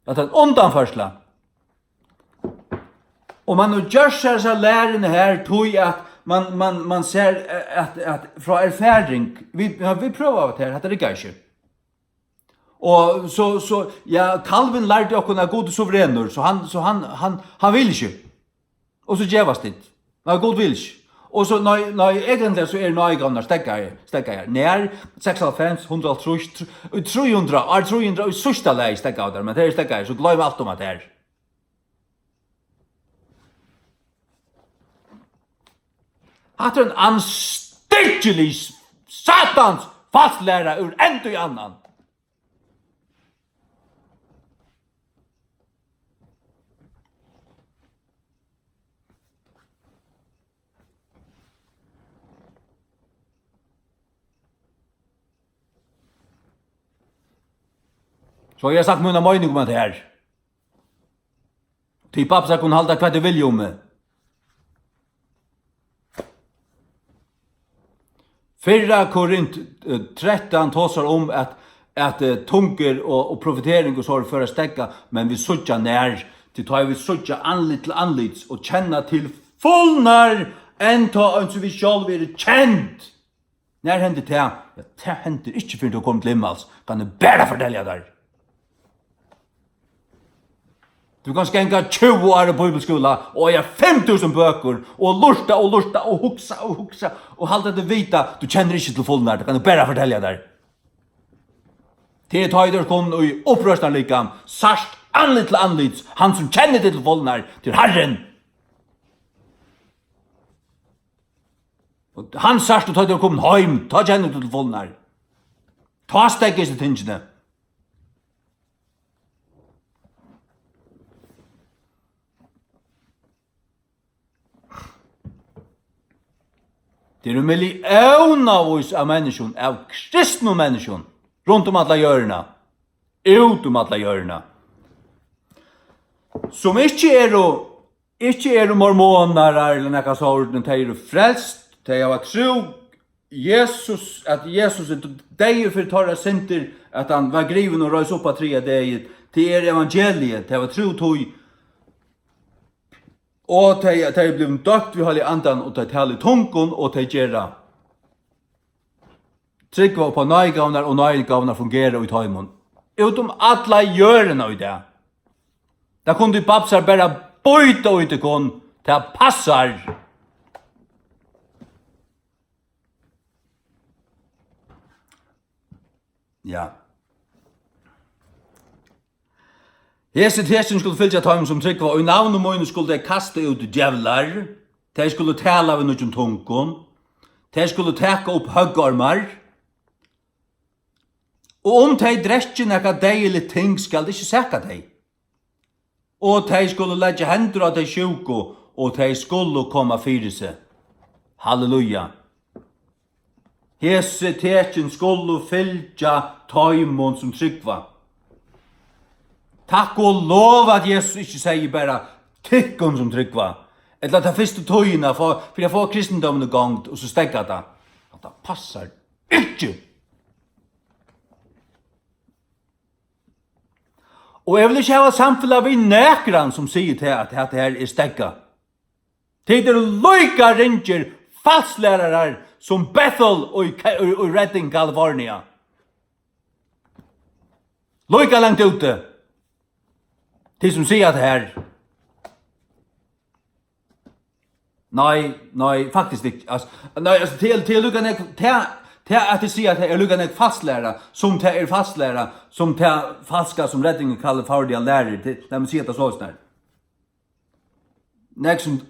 Hatt en undanførsel. Og man gjør seg så lærende her tog at man ser at fra erfaring, vi prøver av det her, at det ikke ikke. Og så ja, Calvin lærte å kunne gode suverener, så han vil ikke. Og så gjevast det. Men god vil ikke. Og så egentlig så nøygavner stegger her. Nær 96, 100, 300 i sørste leie stegger der, men det er stegger her, så glem alt om at det er. Hatt en anstikkelig satans fastlærer ur enda i annan. Så jeg har sagt mine mening om det her. Til pappa kunne halda hva det vilje om meg. Fyrra Korint 13 tåsar om at tunger og profetering og så for å stegga, men vi sutja nær, til ta vi sutja anlitt til anlitt, og kjenna til fullnar, enn ta enn så vi sjálv er kjent. Nær hendet det? Ja, det hender ikke før du kommer til himmels, kan jeg bare fortelle der. Du kan skänka 20 år i bibelskola och jag 5000 böcker och lusta och huxa och halta det vita. Du känner inte till fullnär, det kan du bara fortälja där. Till tajder kom i upprörstan likam, sarst anlit till anlit, han som känner till fullnär, till Herren. Och han sarst och tajder kom hem, ta känner till fullnär. Ta stäckes till tingene. Det är miljoner av människor, av kristna människor, runt om alla hjörna, ut om alla hjörna, som inte är mormoner eller några sådana, de är frälst, de har tro, att Jesus är deg för torra synder, att han var griven och röjs upp av 3 dagar, till evangeliet, de har tro tog, og de blev døpt vi halv andan, og de taler tungon, og de gjerra. Tryggva på nøygavnar, og nøygavnar fungerer i tøymon. Utom alla hjørna i det. Da kunne de babsar bare bøyta ut i kon, til passar. Ja. Hese tesen skulle fylja tøym som tryggva, og i navn og møyne skulle de kaste ut djevlar, de skulle tala av nukjon tungon, de skulle teka opp høggarmar, og om de drekje nekka deilig ting skal de ikke seka de. Og de skulle legge hendur av de sjuko, og de skulle komme fyrir seg. Halleluja. Hese tesen skulle fylja tøymon som tryggva. Takk og lov at Jesus ikke sier bare tykkon som tryggva. Eller at det første tøyene for jeg får kristendommen i gang, og så stegger det. At det passar ikke. Og jeg vil ikke ha samfunnet av nekran som sier til at dette her er stegget. Til det løyka ringer falslærere som Bethel i Redding, California. Lika langt ute. De som sier det her. Nej, faktisk ikke. Altså, til lukkan at de sier at det lukkan jeg fastlæra, som det fastlæra, som det falska som Redding California lærer, de sier det så snart. Nek som,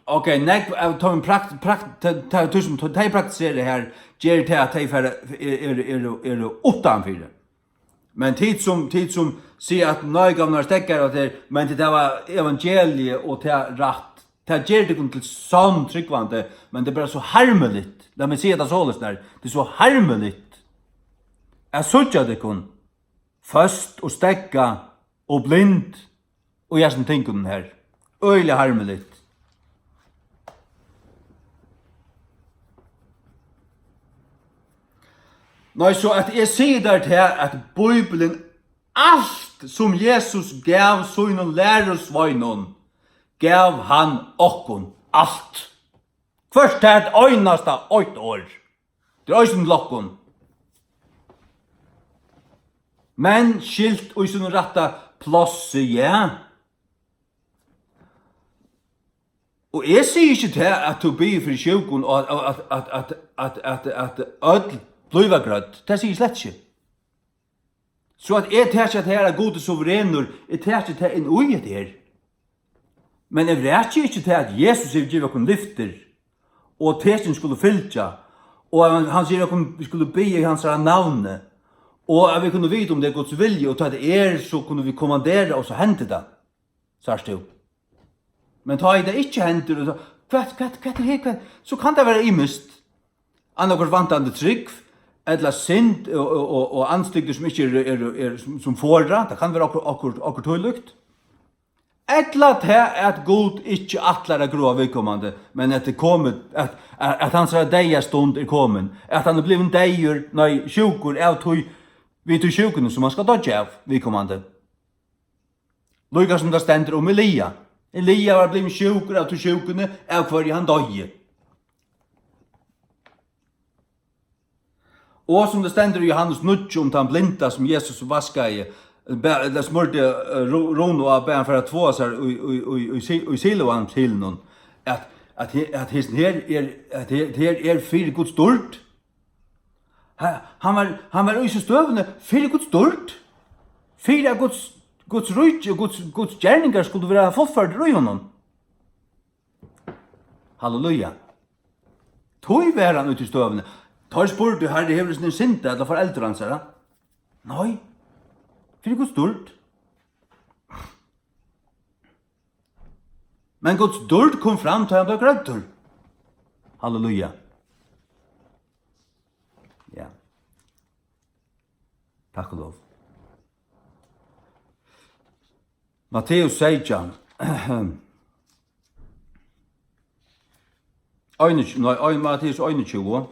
okej, nek, ta som de praktiserer det her, gjør det at de er utanfyrir. Men tid som sier at nøygamnar stekker og det, men det var evangeliet og det rætt. Det gjør det til sånn tryggvande, men det er bare så harmelitt. La meg si det såles der. Det er så harmelitt. Jeg sørger det kun først og stekka og blind og jeg som tenker den her. Øylig harmelitt. Nei, så at jeg sier der til at Bibelen, alt som Jesus gav sånne lærersvøgnen, gav han okkon alt. Først til et øyneste 8 år. Det er øysen lokkon. Men skilt og sånne rette plasset, ja. Og jeg sier ikke til at du blir for sjukon og at ødel bliva grøtt. Det sier jeg slett ikke. Så at jeg tar ikke at her er gode suverener, jeg tar ikke til en ui det her. Men jeg vet ikke til at Jesus er givet okkur lyfter, og tesen skulle fylja, og han sier at vi skulle be i hans navne, og at vi kunne vite om det er Guds vilje, og til det så kunne vi kommandere, og så hendte det. Sars du. Men ta i det ikke hender, så kan det være imist. Annakor vantande trygg, eller synd og anstygder som ikke er som fåra, det kan være akkur tøylukt. Etla til at Gud ikke atler grå vedkommende, men at det kommet, at hans deia stund er kommet, at han er blivet deier, sjukur av tøy, vi tøy sjukene som han skal dodge av vedkommende. Lukka som det stender om Elia. Elia var blivet sjukur av tøy sjukene av hver han døye. Og som det stender i Johannes 9 om den blinda som Jesus vaska i, det smurte Rono av bæren for at få seg i Siloam til noen, at her er fyrir Guds stort. Han var i støvende fyrir Guds stort. Fyrir Guds rujt og Guds gjerninger skulle være forført i honom. Halleluja. Tog var han ut i støvende. Tar spurte herre hever sin sinte eller foreldre hans her. Nei. Fyrir Guds stort. Men Guds stort kom fram til han ble grøttur. Halleluja. Ja. Takk og lov. Matteus 16. Matteus 21.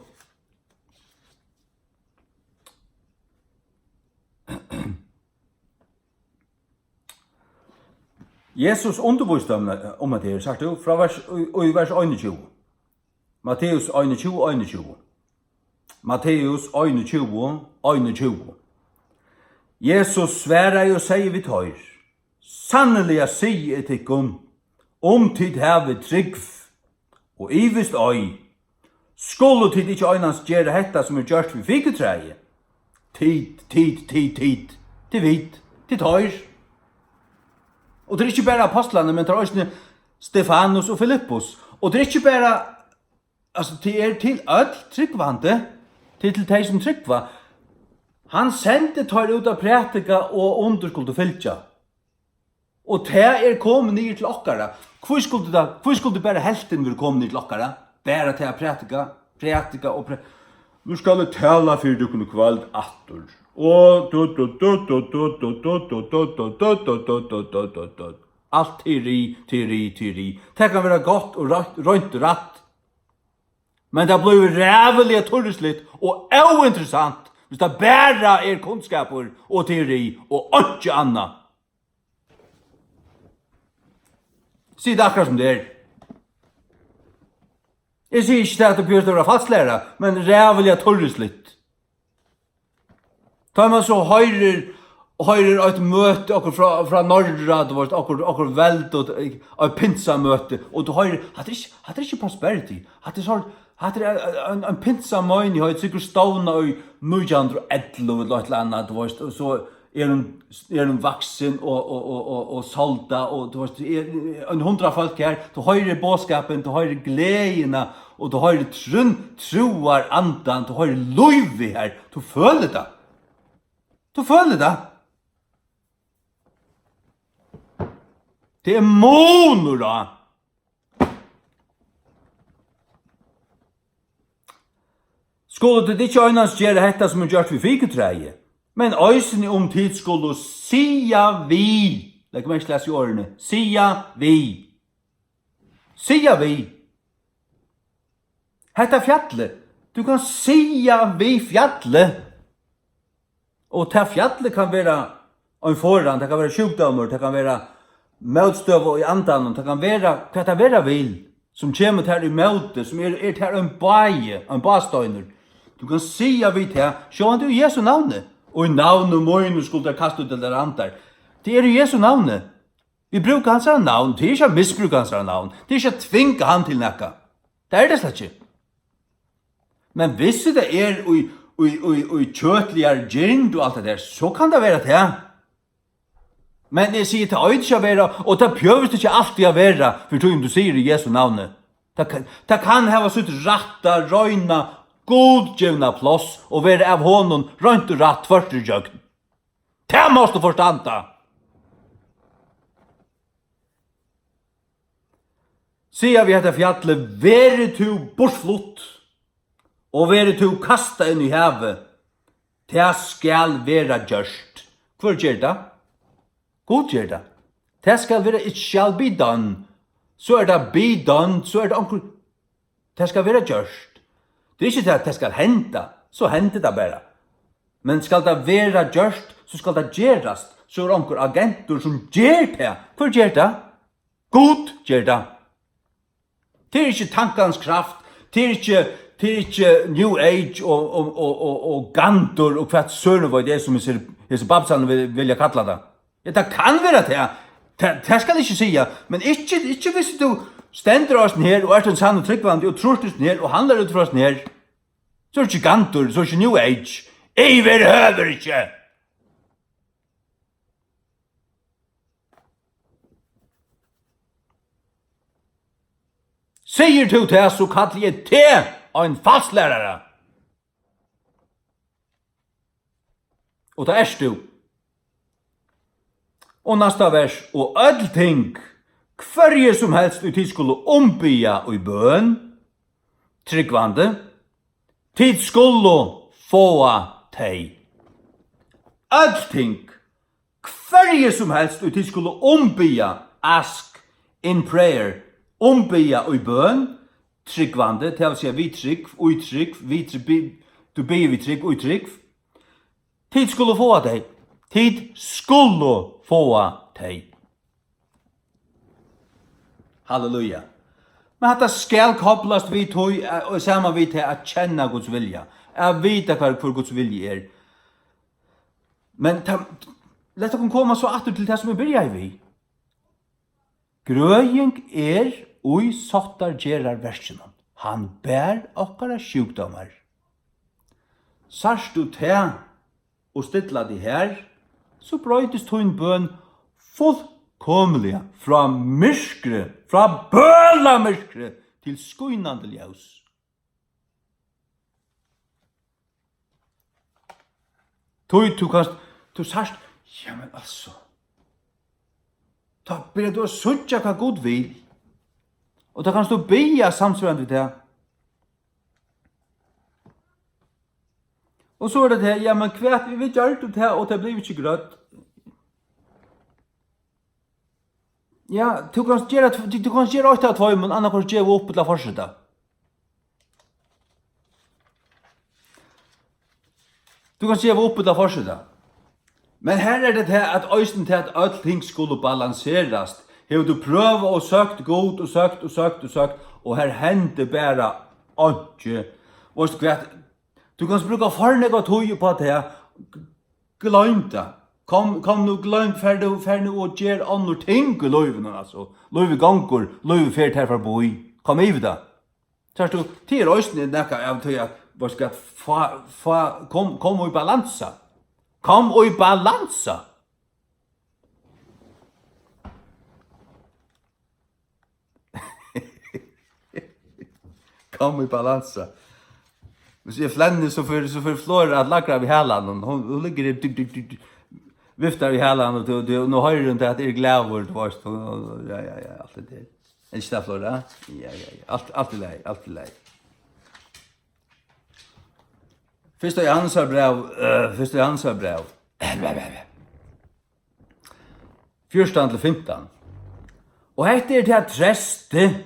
Jesus underviste om det her, sagt du, fra vers 21. Matteus 21. Matteus 21. Jesus sværer og sier vi tøyr. Sannelig jeg sier til om tid have trygg og ivist øy. Skulle tid ikke øynans gjøre hetta som gjørst vi fiketreie. Tid. Til vit, til tøyr. Og det er ikke bare apostlene, men det er også Stefanus og Filippus. Og det er ikke bare, altså det er til ødel tryggvande, til de som tryggva. Han sendte tar ut av prætika og underskulde fylkja. Og det er kommet ned til okkara. Hvor skulle bare helten vil komme ned til okkara? Bare til prætika og prætika. Nu skal jeg tala for du kunne kvald attor. Og alt tyri. Det kan være godt og rønt og ratt. Men det blir rævelig torreslitt og uinteressant hvis det bare er kunnskaper og teori og ikke annet. Si det akkurat som det er. Jeg sier ikke at du bør være fastlærer, men rævelig torreslitt. Da man så høyrer et møte akkur fra Norrad, akkur veld og et pinsamøte, og du høyrer, hatt er ikke prosperity, hatt er en pinsamøyni, hatt sikkert stavna i 1911 eller et eller annet, og så er vaksen og salta, og du vet, en 100 folk her, du høyrer båskapen, du høyrer gledina, og du høyrer troar andan, du høyrer løyvi her, du føler det. Du føler det. Det er måneder da. Skulle det ikke øynens gjøre dette som gjørt vi fiketreie, men øysene tid skulle sia vi. Legg meg ikke lese i årene. Sia vi. Sia vi. Hetta fjallet. Du kan sia vi fjallet. Og ta fjallet kan være en foran, det kan være sjukdommer, det kan være møtstøv i andan, det kan være hva det være vil, som kommer til i møte, som er til en baie, en bastøyner. Du kan sia vi til, sjå han det er Jesu navnet. Og i navnet møyne skulle det kaste ut eller andre. Det er Jesu navnet. Vi bruker hans navn, det er ikke misbruker hans navn, det er ikke tvinge han til nekka. Det er det slett ikke. Men hvis det er og kjøtligere gynd og alt det der, så kan det være det. Men jeg sier til øyne ikke være, og det behøver ikke alltid å være, for du sier i Jesu navnet. Det kan ha sitt ratta, røyna, godgivna plass, og være av honom røynt og ratt først i jøgn. Det måste du forstanda. Sier vi etter fjallet, være to bortflott, og være to kasta inn i havet, det skal være gjørst. Hvor gjør det? God gjør det. Det skal være, it shall be done. Så er det be done, så er det onkel. Det skal være gjørst. Det er ikke det at det skal hente, så henter det bare. Men skal det være gjørst, så skal det gjørast. Så er det onkel agenter som gjør det. Hvor gjør det? God gjør det. Det er ikke tankens kraft, det er ikke New Age og gantor og hva sønne det som disse babsene vilja kalla det. Ja, det kan være det. Det skal jeg ikke sige. Men ikke hvis du stender oss her og en sann og tryggvandig og tror oss her og handler ut fra oss her. Så er det ikke gantor, så er det ikke New Age. Jeg behøver ikke. Sier du til så kaller jeg til en fastlærere. Og det er du. Og næsta vers, og ødelting, hverje som helst ut skulle ombya i bøn, tryggvande, tid skulle få teg. Ødelting, hverje som helst ut skulle ombya, ask in prayer, ombya i bøn, tryggvande, til å si vi trygg, ui trygg, du ber vi trygg, ui trygg. Tid skulle få deg. Tid skulle få deg. Halleluja. Men dette skal kopplas vi tog, og sammen vi til å kjenne Guds vilja. Jeg vet hva Guds vilja er. Men lett oss komme så atter til det som vi begynner vi. Grøying er ui sottar gerar versenum. Han bær okkara sjukdomar. Sarst du til og stilla de her, så brøytes tøyn bøn fullkomlige fra myrskre, fra bøla myrskre, til skuinande ljus. Du sarst, ja men altså, da blir du å suttja hva Gud vil, og da kan du bya samsvarende til det. Og så er det det, ja, men kvært, vi gjør det til, og det blir ikke grøtt. Ja, du kan gjøre åtte av tvøy, men annan kan gjøre opp til å fortsette. Du kan gjøre opp til å fortsette. Men her er det det at øysten til at alt ting skulle balanserast. Hur du prøva og søkt god og søkt og her hender bara ikke. Du kan bruka farnega tøy på det. Glöm det. Kom nu glöm färd och ger andra ting i löven alltså. Löve gånger, löve färd här för boi. Kom i det. Så du till rösten näka av till vad ska kom i balansa. Kom i balansa. Kom i balansa. Hvis jeg flenner så för Flora att lagra vid hälan. Hon ligger i viftar i hälan och nu har du inte att det är glädjord. Ja, allt det där. Är det inte Flora? Ja. Allt i läge. Första Johannes brev. 14-15. Och hette är det här treste.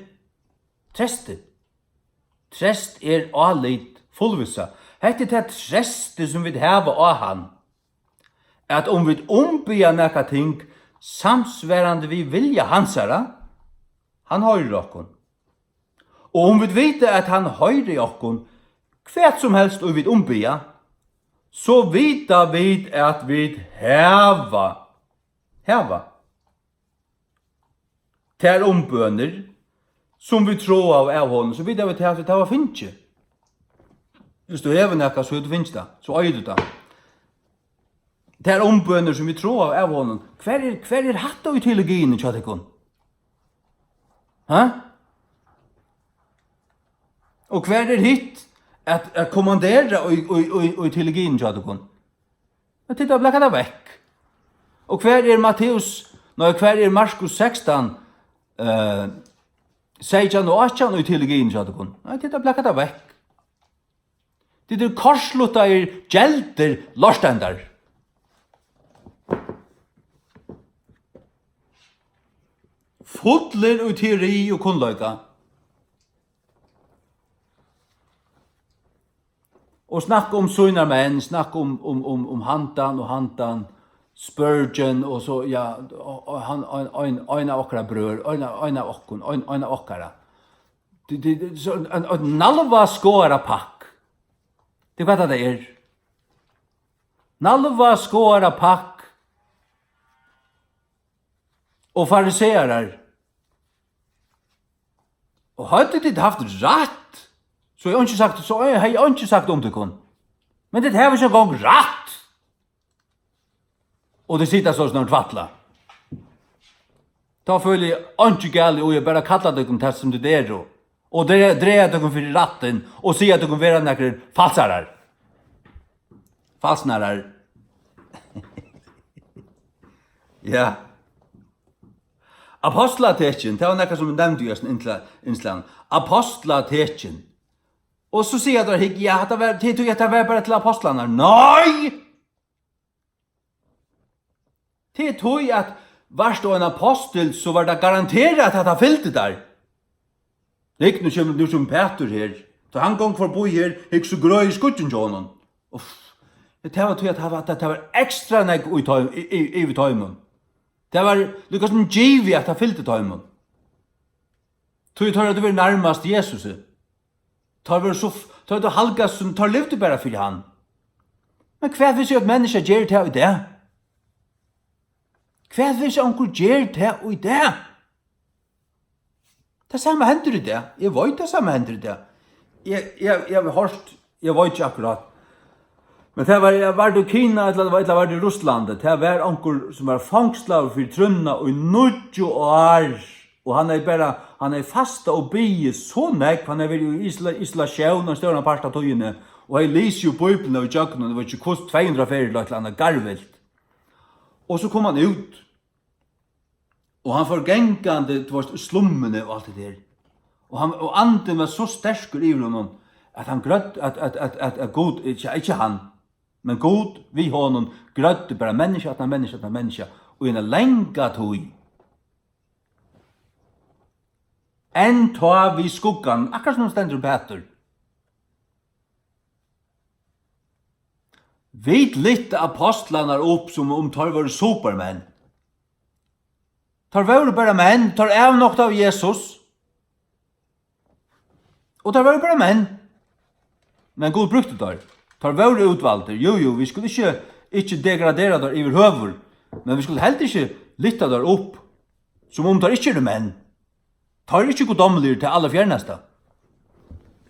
Trest alit fullvissa. Hette er det treste som vi hava av han. At om vi ombya nekka ting samsværande vi vilja hansara, han høyrer okkon. Og om vi vite at han høyrer okkon, kvært som helst og vi ombya, så vita vi at vi hava. Ter ombøner, som vi tror av honom, så vidare vi til at vi tar finnkje. Hvis du hever nekka, så du finnkje det, så øy du det. Det er ombøner som vi tror av honom. Hver hatt av teologien, kjattekon? Og hver hitt at kommandera i teologien, kjattekon? Men titta, blekka det vekk. Og hver Markus 16, 16 og 18 i teologien, kjattekon? Nei, titta, blekka det vekk. Det er korslutta gjelder lorstendar. Fotler og teori og kunnløyga. Og snakk om søgnar menn, snakk om handan, Spurgeon, og så, ja, ein av okkara brør, ein av okkon, ein av okkara. En nalva skåra pakk. Det er hva det er. Nalva skåra pakk. Og fariserer. Og hadde de haft rätt, så har jeg ikke sagt om det kun. Men det har vi ikke engang rätt. Og det sitter så snart vattla. Da føler jeg ikke galt, og jeg bare kallar det om det som det er. Og dreier det om for ratten, og sier at det kan være noen falsarar. Falsnarar. Ja. Apostlatekken, det var noe som nevnte i innslag. Apostlatekken. Og så sier jeg at ja, det var bare til apostlarna. Nei! Det tog at var det en apostel, så var det garanteret at han fyllte der. Det er ikke noe nu som Peter her. Så han gong forbi her, ikke så grøy i skudgen til honom. Det var ekstra nek i tøymon. Det var lukka som givi at han fyllte tøymon. Tog tar at du var nærmast Jesus. Tar du halga som tar lyfte bare for han. Men hva hvis jeg at mennesker gjør det i det? Hva hvis jeg onkur gjør det i det? Det samme hender i det. Jeg vet det samme hender i det. Jeg har hørt, jeg vet ikke akkurat. Men det var det Kina, eller det var det Russlandet. Det var onkur som var fangslav for trunna og i 90 år. Og han er fasta og bygge så nek, han er i isolasjon og større part av tøyene. Og han lyser jo Bibelen og jøkken, og det var ikke kost 200 ferie, eller han er garvelt. Og så kom han ut. Og han forgengande slummene og alt det der. Og anden var så stersker i honom, at han grøtt, at god, ikke han, men god, vi honom, grøtte bare menneske, og en lenga tog. En ta vi skuggan, akkurat som stendur Peter. Vid litt apostlarna opp som tar var supermenn. Tar var bara menn, tar avnokt av Jesus. Og tar var bara menn. Men god brukte der. Tar var utvalgte. Jo, vi skulle ikke degradera der iver høver. Men vi skulle helt ikke lytta der opp. Som om tar ikke menn. Tar ikke goddommelige til alle fjerneste.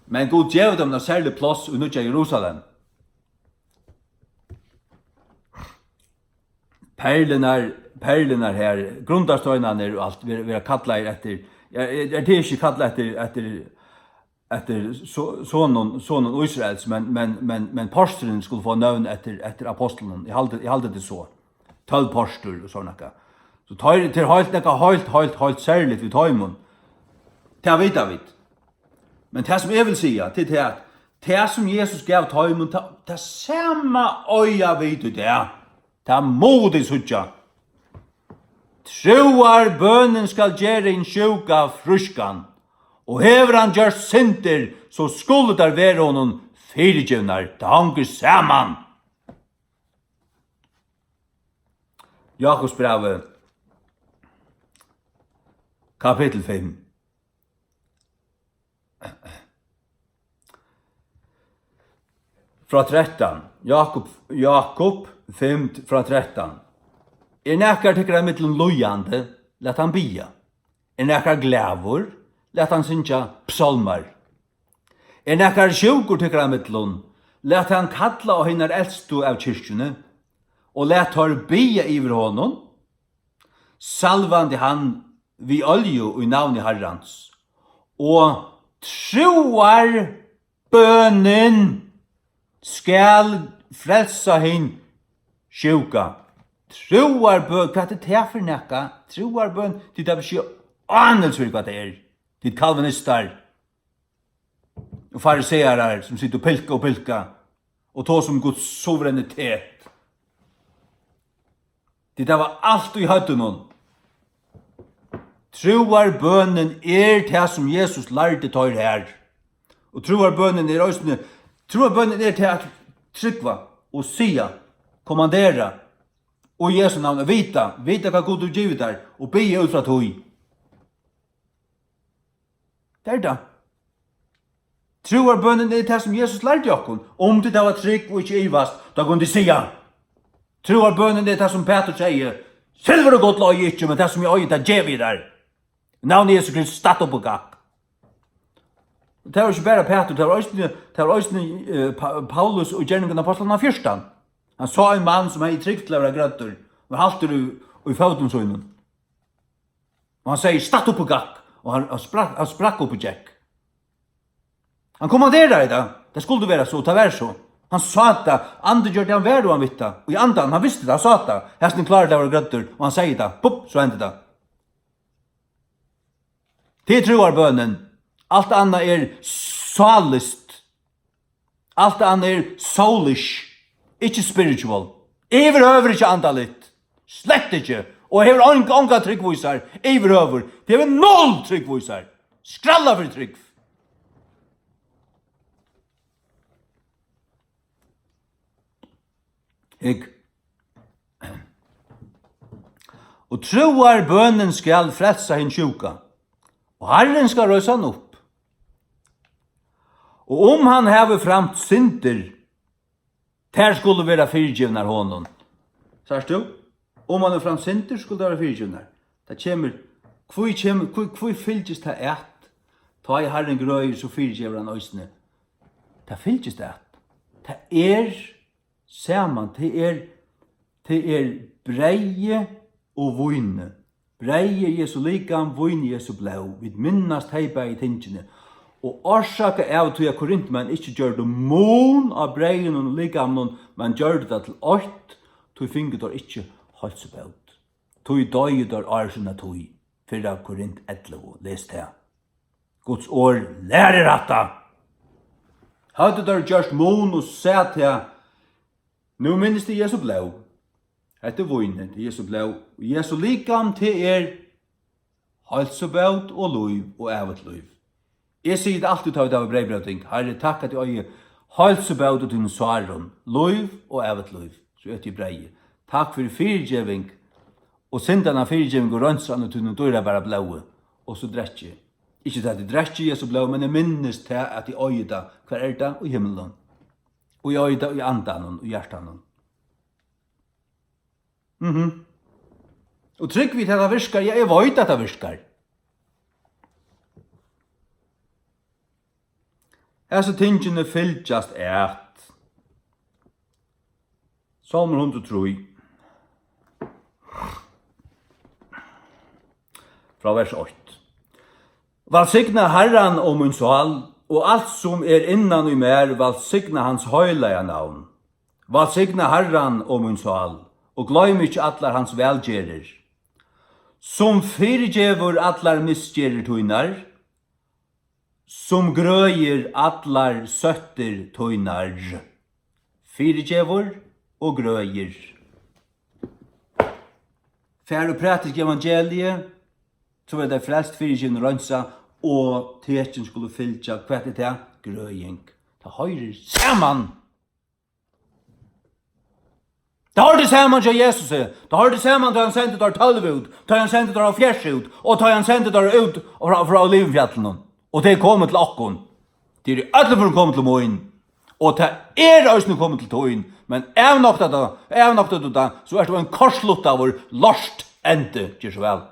Men god gjev dem en særlig plass i Nudja Jerusalem. Perlenar her, grundarstøynene og alt, vi har kattlet etter, det ikke kattlet etter sonen Israels, men posteren skulle få navn etter apostelen. Jeg halte det så. 12 poster og sånn noe. Så det er helt særlig vi tar imen. Det vet jeg. Men det som jeg vil si, det er at det som Jesus gav tar imen, det samme øya vet du det. Det er modig suttja. Troar bønnen skal gjøre en sjuka fruskan, og hever han gjør synder, så skulle der være honom fyrirgivnar, det hanger saman. Jakobs brev, kapittel 5. Fra 13. Jakob 5 fra 13. Nekkar tykker han mittlen lojande, let han bia. Nekkar glævor, let han synja psalmar. Nekkar sjukur tykker han mittlen, let han kalla og hinnar eldstu av kyrkjene, og let har bia iver honom, salvande han vi olju i navn i Herrans, og troar bønnen skal frelsa hin sjuka. Troar bøn, hva er det for nekka? Troar bøn, det er ikke anelsvirk hva det er. Det er kalvinistar og farisearar som sitter og pilka og tå som Guds suverenitet. Det var alt i høyden hon. Troar bønnen det som Jesus lærte tar her. Og troar bønnen også, troar bønnen til at trykva og sia, kommandera, og i Jesu navn vita hva Gud du givet der, og be ut fra tog. Det det. Troar bønnen det som Jesus lærte jokken, om det var trygg og ikke ivast, da kunne de sia. Troar bønnen det som Peter sier, silver og godt la jeg ikke, men det som jeg øyet er djevi der. Navn Jesus Kristus statt opp og gakk. Det var ikke bare Peter, det var også Paulus og gjerningen av apostelen av fyrstan. Han sa en mann som er i trygt til å være grøtter, og halter i fødensøynen. Og han sier, statt opp og gakk, og han sprakk opp og gikk. Han kommanderer i det, det skulle være så, det var så. Han sa det, andre gjør det han var og han vitt det. Og i andan, han visste det, han sa det. Hesten klarer det å være grøtter, og han sier det, pupp, så hendte det. Det troar bønnen. Alt annet salist. Alt annet soulish. Ikke spiritual. Iverhøver ikke andalit. Slett ikke. Og hever ånga tryggvisar. Iverhøver. Det hever 0 tryggvisar. Skralla for trygg. Og troar bønnen skal frelsa hin sjuka. Og Herren skal røysa han opp. Og han hever framt synder, der skulle være fyrtjevnar honom. Sørst du? Han hever framt synder, skulle det være fyrtjevnar. Det kommer, hvor fylgjes det et? Ta i Herren grøy, så fyrtjevnar han øysene. Det fylgjes det et. Det saman, det breie og vojne. Breie Jesu likam, vojne Jesu blau. Vi minnast heipa i tingene. Og orsaka av til at korintmenn ikke gjør det mån av breien og likamnen, men gjør det til alt, til finget der ikke holdt seg ut. Til døy der arsene tog, for av Korint 11, les det. Guds år lærer dette. Hadde der gjørst mån og sett til, nå minnes det Jesu blau. Dette vojne, det Jesu blau. Jesu likam til holdt seg ut og liv og evet liv. Jeg sier det alltid av det av brevbrøting. Herre, takk at jeg holdt seg bød til din svaren. Løyv og evet løyv. Så er det breie. Takk for fyrtjeving Og syndarna fyrirgeving og rønsan og tunn og døyra bara blaue. Og så drekki. Ikke det at det drekki er så blau, men jeg minnes til at jeg øyda hver er det i himmelen. Og jeg øyda i andan og hjertan. Og trygg vi til at det virkar, ja, jeg vet at det virkar. Hese tingene fylgjast et. Salmer 103. Fra vers 8. Valsigna Herran om min sal, og alt som er innan i mer, valsigna hans høylaja navn. Valsigna Herran om min sal, og gløym ikkje atlar hans velgjerer. Som fyrirgevur atlar misgjerer tøynar, som grøyer atlar søtter tøynar. Fyrirgevur og grøyer. Fær og praktisk evangelie, så var det frelst fyrirgevn rønsa, og tekjen skulle fylgja, hva er det? Grøying. Det høyrer saman. Det høyrer saman til Jesus. Det høyrer saman til han sendte der 12 ut, til han sendte der 4 ut, og til han sendte der ut fra Olivenfjallen. Og det er kommet til akkon. Det er alle for å komme til moin. Og det er også kommet til toin. Men evnokta da, så er det en korslutta vår lorst ende, ikke så vel.